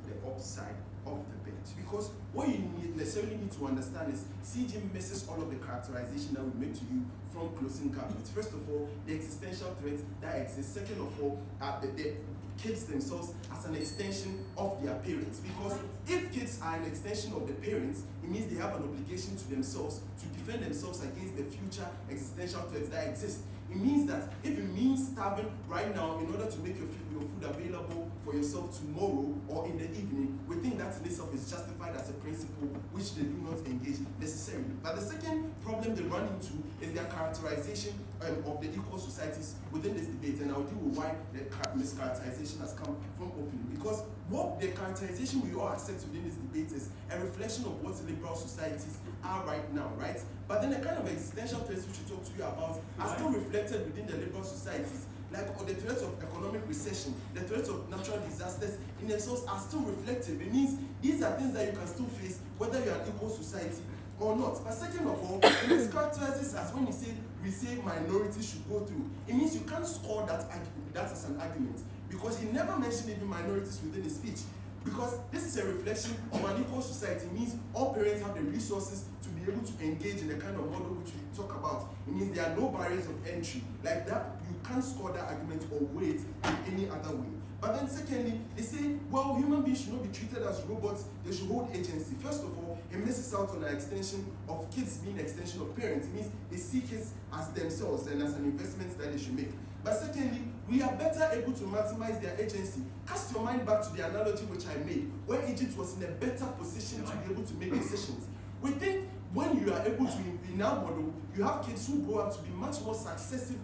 the upside of the bench. Because what you necessarily need to understand is CG misses all of the characterization that we make to you from closing cabinets. First of all, the existential threat that exists. Second of all, the kids themselves as an extension of their parents. Because if kids are an extension of the parents, it means they have an obligation to themselves to defend themselves against the future existential threats that exist. It means that if it means starving right now in order to make your food available for yourself tomorrow or in the evening, we think that in itself is justified as a principle which they do not engage necessarily. But the second problem they run into is their characterization of the equal societies within this debate, and I'll deal with why the mischaracterization has come from opening. Because what the characterization we all accept within this debate is a reflection of what liberal societies are right now, right? But then the kind of existential threats which we talk to you about are still reflected within the liberal societies. Like the threats of economic recession, the threats of natural disasters in themselves are still reflective. It means these are things that you can still face whether you're an equal society or not. But second of all, it mischaracterizes as when we say minorities should go through. It means you can't score that as an argument, because he never mentioned even minorities within his speech. Because this is a reflection of an equal society. It means all parents have the resources to be able to engage in the kind of model which we talk about. It means there are no barriers of entry. Like that, you can't score that argument or weight in any other way. But then secondly, they say, well, human beings should not be treated as robots, they should hold agency. First of all, it misses out on the extension of kids being an extension of parents. It means they see kids as themselves and as an investment that they should make. But secondly, we are better able to maximize their agency. Cast your mind back to the analogy which I made, where Egypt was in a better position to be able to make decisions. We think when you are able to, in our model, you have kids who grow up to be much more successful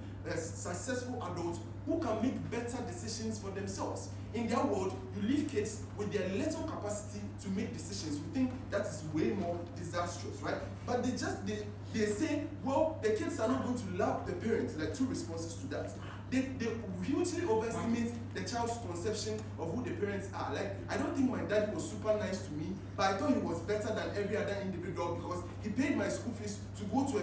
adults who can make better decisions for themselves. In their world, you leave kids with their little capacity to make decisions. We think that is way more disastrous, right? But they say, well, the kids are not going to love the parents. Like two responses to that. They hugely overestimate the child's conception of who the parents are. Like, I don't think my daddy was super nice to me, but I thought he was better than every other individual because he paid my school fees to go to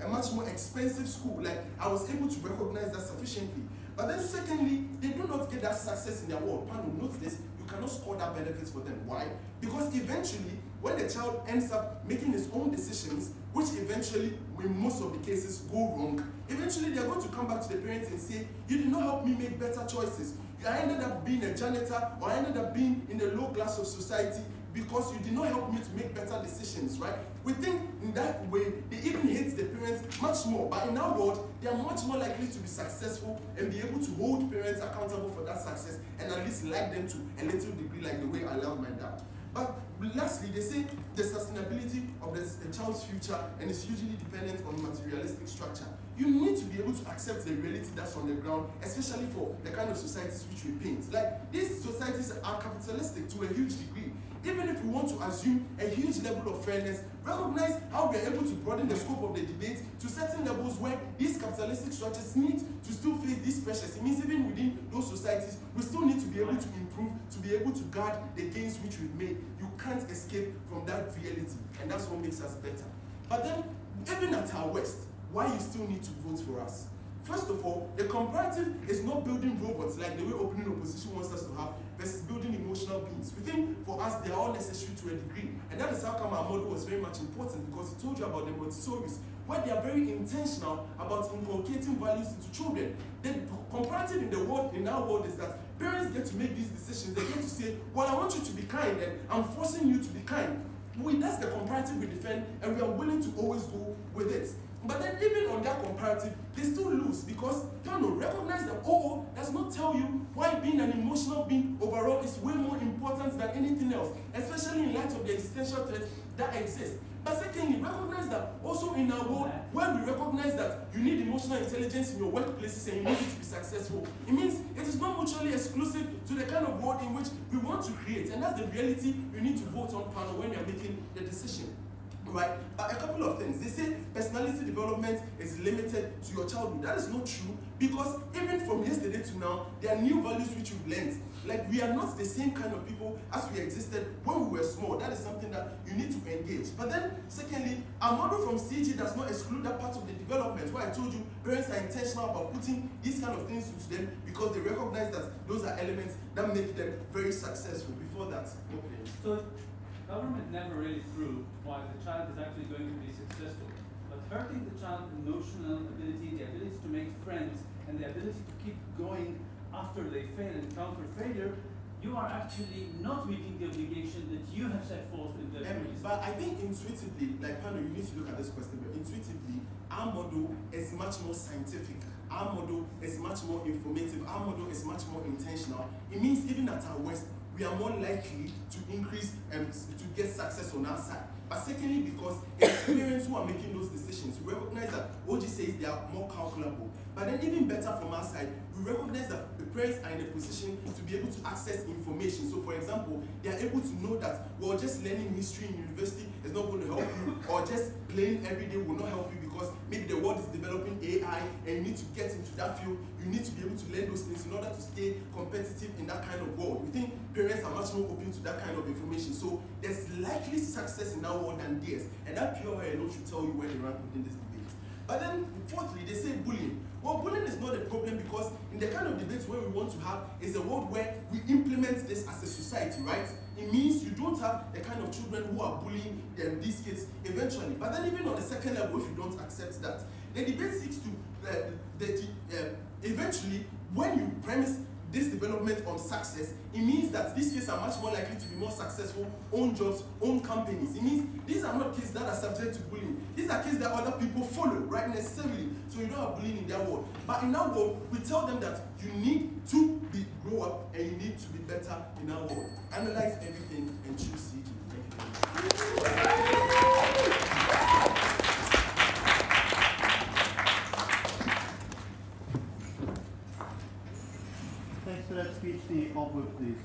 a much more expensive school. Like, I was able to recognize that sufficiently. But then secondly, they do not get that success in their world. Panel, note this, you cannot score that benefits for them. Why? Because eventually, when the child ends up making his own decisions, which eventually, in most of the cases, go wrong, eventually they are going to come back to the parents and say, you did not help me make better choices. I ended up being a janitor, or I ended up being in the low class of society because you did not help me to make better decisions, right? We think in that way, they even hate the parents much more. But in our world, they are much more likely to be successful and be able to hold parents accountable for that success and at least like them to a little degree, like the way I love my dad. But lastly, they say the sustainability of the child's future and is hugely dependent on materialistic structure. You need to be able to accept the reality that's on the ground, especially for the kind of societies which we paint. Like, these societies are capitalistic to a huge degree. Even if we want to assume a huge level of fairness, recognize how we are able to broaden the scope of the debate to certain levels where these capitalistic structures need to still face these pressures. It means even within those societies, we still need to be able to improve, to be able to guard the gains which we've made. You can't escape from that reality, and that's what makes us better. But then, even at our worst, why you still need to vote for us? First of all, the comparative is not building robots like the way opening opposition wants us to have versus building emotional beings. We think for us they are all necessary to a degree. And that is how come our model was very much important, because it told you about the Montessori's, where they are very intentional about inculcating values into children. The comparative in our world is that parents get to make these decisions. They get to say, well, I want you to be kind and I'm forcing you to be kind. That's the comparative we defend, and we are willing to always go with it. But then even on that comparative, they still lose because recognize that does not tell you why being an emotional being overall is way more important than anything else, especially in light of the existential threats that exist. But secondly, recognize that also in our world, when we recognize that you need emotional intelligence in your workplaces and you need it to be successful, it means it is not mutually exclusive to the kind of world in which we want to create. And that's the reality you need to vote on panel when you're making the decision. Right? But a couple of things. They say personality development is limited to your childhood. That is not true because even from yesterday to now, there are new values which you've learned. Like we are not the same kind of people as we existed when we were small. That is something that you need to engage. But then, secondly, our model from CG does not exclude that part of the development where I told you parents are intentional about putting these kind of things into them because they recognize that those are elements that make them very successful. Before that, okay. So government never really proved why the child is actually going to be successful. But hurting the child's emotional ability, the ability to make friends, and the ability to keep going after they fail and counter failure, you are actually not meeting the obligation that you have set forth in the previous. But I think intuitively, like Pano, you need to look at this question, but intuitively, our model is much more scientific. Our model is much more informative. Our model is much more intentional. It means even at our worst, we are more likely to increase and to get success on our side. But secondly, because it's parents who are making those decisions, we recognize that OG says they are more calculable. But then even better from our side, we recognize that the parents are in a position to be able to access information. So for example, they are able to know that, well, just learning history in university is not going to help you, or just playing every day will not help you because maybe the world is developing AI and you need to get into that field. You need to be able to learn those things in order to stay competitive in that kind of world. We think parents are much more open to that kind of information. So there's likely success in our world than theirs. And that pure alone should tell you where they rank within this debate. But then, fourthly, they say bullying. Well, bullying is not a problem because in the kind of debates where we want to have is a world where we implement this as a society, right? It means you don't have the kind of children who are bullying these kids eventually. But then even on the second level, if you don't accept that, the debate seeks to, eventually, when you premise this development on success, it means that these kids are much more likely to be more successful, own jobs, own companies. It means these are not kids that are subject to bullying. These are kids that other people follow, right, necessarily. So you don't have bullying in their world. But in our world, we tell them that you need to grow up and you need to be better in our world. Analyze everything and choose CG. Thank you. Thanks for that speech, the artwork, please.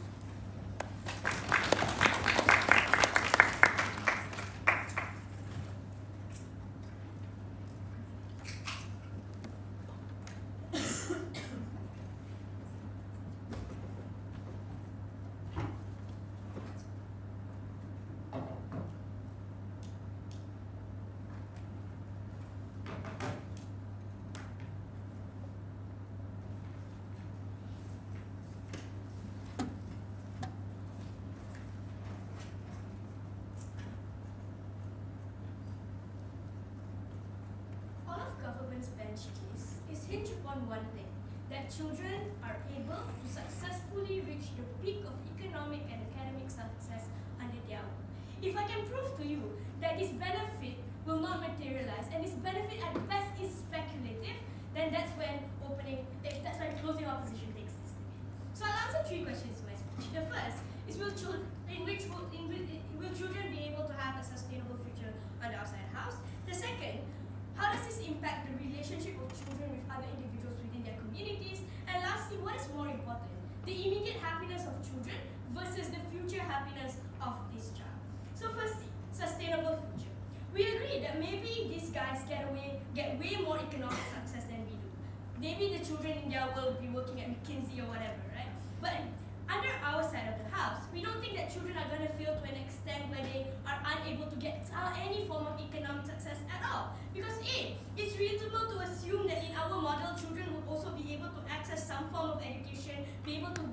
bench case is hinged upon one thing, that children are able to successfully reach the peak of economic and academic success under their own. If I can prove to you that this benefit will not materialize and this benefit at best is speculative, then that's when closing opposition takes this debate. So I'll answer 3 questions in my speech. The first is will children be able to have a sustainable future on the outside house? The second, how does this impact the relationship of children with other individuals within their communities? And lastly, what is more important? The immediate happiness of children versus the future happiness of this child. So firstly, sustainable future. We agree that maybe these guys get way more economic success than we do. Maybe the children in their world will be working at McKinsey or whatever, right? But under our side of the house, we don't think that children are going to fail to an extent where they are unable to get any form of economic success at all. Because A, it's reasonable to assume that in our model, children will also be able to access some form of education, be able to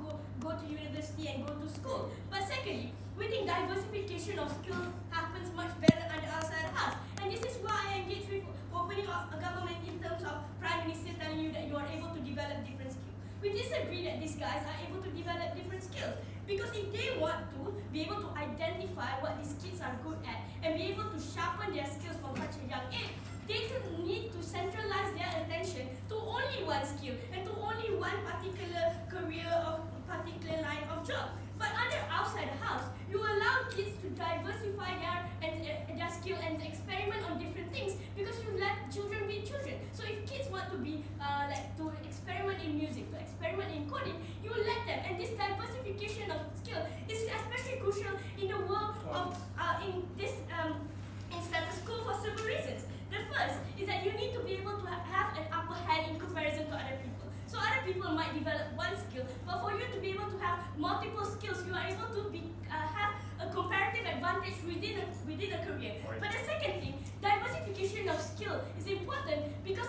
go to university and go to school. But secondly, we think diversification of skills happens much better under our side of the house. And this is why I engage with opening up a government in terms of Prime Minister telling you that you are able to develop different skills. We disagree that these guys are able to develop different skills. Because if they want to be able to identify what these kids are good at and be able to sharpen their skills from such a young age, they need to centralize their attention to only one skill and to only one particular career or particular line of job. But outside the house, you allow kids to diversify their skill and experiment on different things because you let children be children. So if kids want to be to experiment in music, to experiment in coding, you let them. And this diversification of skill is especially crucial in the world of in status quo for several reasons. The first is that you need to be able to have an upper hand in comparison to other people. So other people might develop one skill, but for you to be able to have multiple skills, you are able to have a comparative advantage within a career. But the second thing, diversification of skill is important because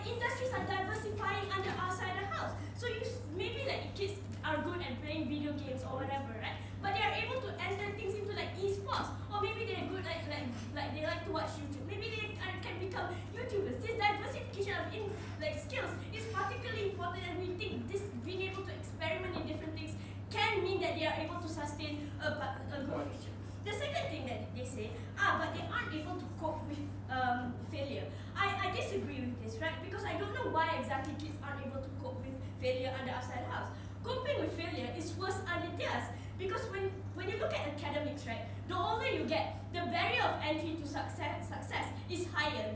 industries are diversifying outside the house. So maybe like kids are good at playing video games or whatever, right? But they are able to enter things into like esports, or maybe they're good like they like to watch YouTube. Maybe they can become YouTubers. This diversification of skills is particularly important, and we think this being able to experiment in different things can mean that they are able to sustain a good future. The second thing that they say, but they aren't able to cope with failure. I disagree with this, right? Because I don't know why exactly kids aren't able to cope with failure outside the house. Coping with failure is worse under theirs. Because when you look at academics, right, the older you get, the barrier of entry to success is higher.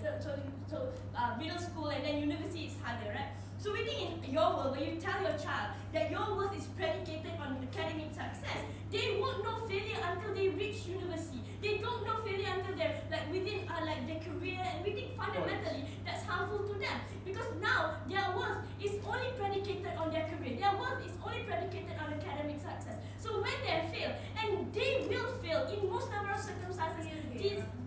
So middle school and then university is harder, right? So we think in your world, when you tell your child that your worth is predicated on academic success, they won't know failure until they reach university. They don't know failure until they're within their career, and we think fundamentally that's harmful to them. Because now their worth is only predicated on their career. Their worth is only predicated on academic success. So when they fail, and they will fail in most number of circumstances,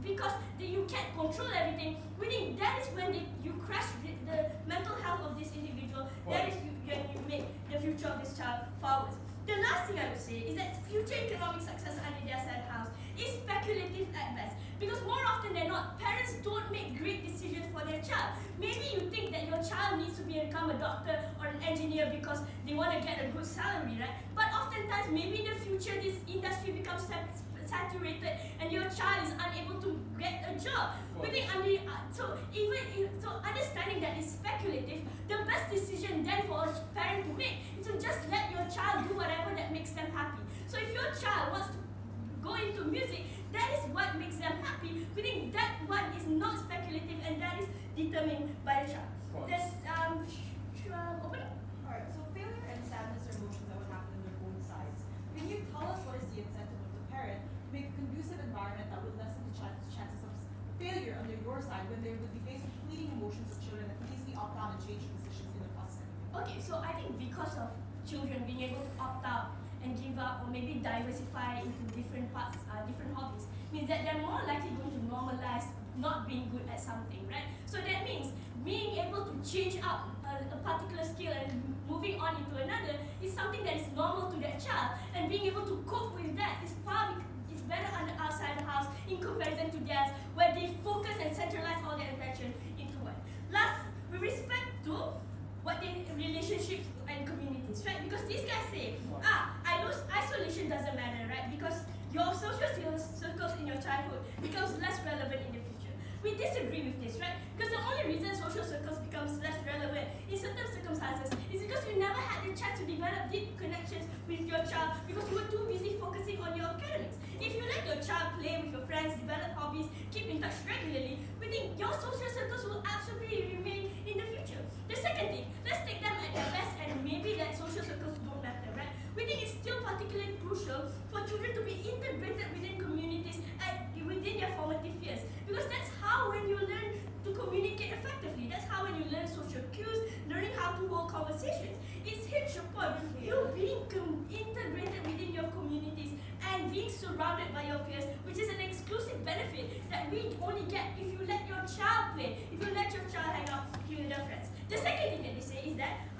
because you can't control everything, we think that is when you crash the mental health of this individual. That is when you make the future of this child far worse. The last thing I would say is that future economic success under their side house is speculative at best. Because more often than not, parents don't make great decisions for their child. Maybe you think that your child needs to become a doctor or an engineer because they want to get a good salary, right? But oftentimes, maybe in the future, this industry becomes saturated and your child is unable to get a job. So understanding that is speculative, the best decision then for a parent to make is to just let your child do whatever that makes them happy. So if your child wants to go into music, that is what makes them happy. We think that one is not speculative and that is determined by the child. There's opening? Alright, so failure and sadness are emotions that would happen on their own sides. Can you tell us what is the incentive of the parent to make a conducive environment that would lessen the chances of failure under your side when there would be basic fleeting emotions of children that can easily opt out and change decisions in the process? Okay, so I think because of children being able to opt out and give up or maybe diversify into different parts, different hobbies, means that they're more likely going to normalize not being good at something, right? So that means being able to change up a particular skill and moving on into another is something that is normal to that child, and being able to cope with that is better outside the house in comparison to theirs, where they focus and centralize all their attention into one. Last, with respect to what they relationships and communities, right? Because these guys say, I know isolation doesn't matter, right? Because your social circles in your childhood becomes less relevant in the future. We disagree with this, right? Because the only reason social circles becomes less relevant in certain circumstances is because you never had the chance to develop deep connections with your child because you were too busy focusing on your academics. If you let your child play with your friends, develop hobbies, keep in touch regularly, we think your social circles will absolutely remain in the future. The second thing, let's take them at their best and maybe that social circles don't matter, right? We think it's still particularly crucial for children to be integrated within communities within their formative years, because that's how when you learn to communicate effectively, that's how when you learn social cues, learning how to hold conversations. It's hinged upon you being integrated within your communities and being surrounded by your peers, which is an exclusive benefit that we only get if you let your child play, if you let your child hang out with their friends. The second thing that they say is that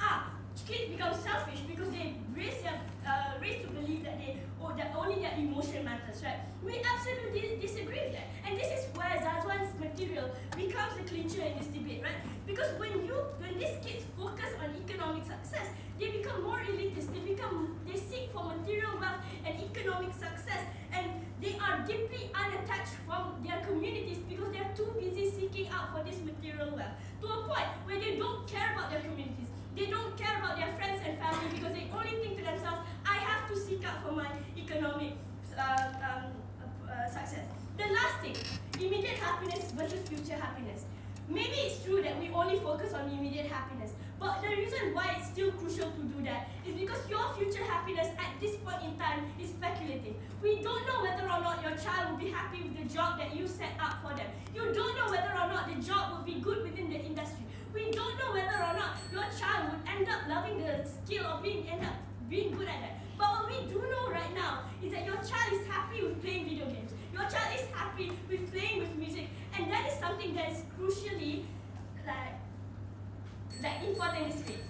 kids become selfish because they raised to believe that only their emotion matters, right? We absolutely disagree with that. And this is where Zazuan's material becomes a clincher in this debate, right? Because when these kids focus on economic success, they become more elitist, they seek for material wealth and economic success, and They are deeply unattached from their communities because they are too busy seeking out for this material wealth, to a point where they don't care about their communities. They don't care about their friends and family because they only think to themselves, I have to seek out for my economic success. The last thing, immediate happiness versus future happiness. Maybe it's true that we only focus on immediate happiness, but the reason why it's still crucial to do that is because your future happiness at this point in time is speculative. We don't know whether or not your child will be happy with the job that you set up for them. You don't know whether or not the job will be good within the industry. We don't know whether or not your child would end up loving the skill or end up being good at that. But what we do know right now is that your child is happy with playing video games. Your child is happy with playing with music, and that is something that is crucially important in this space.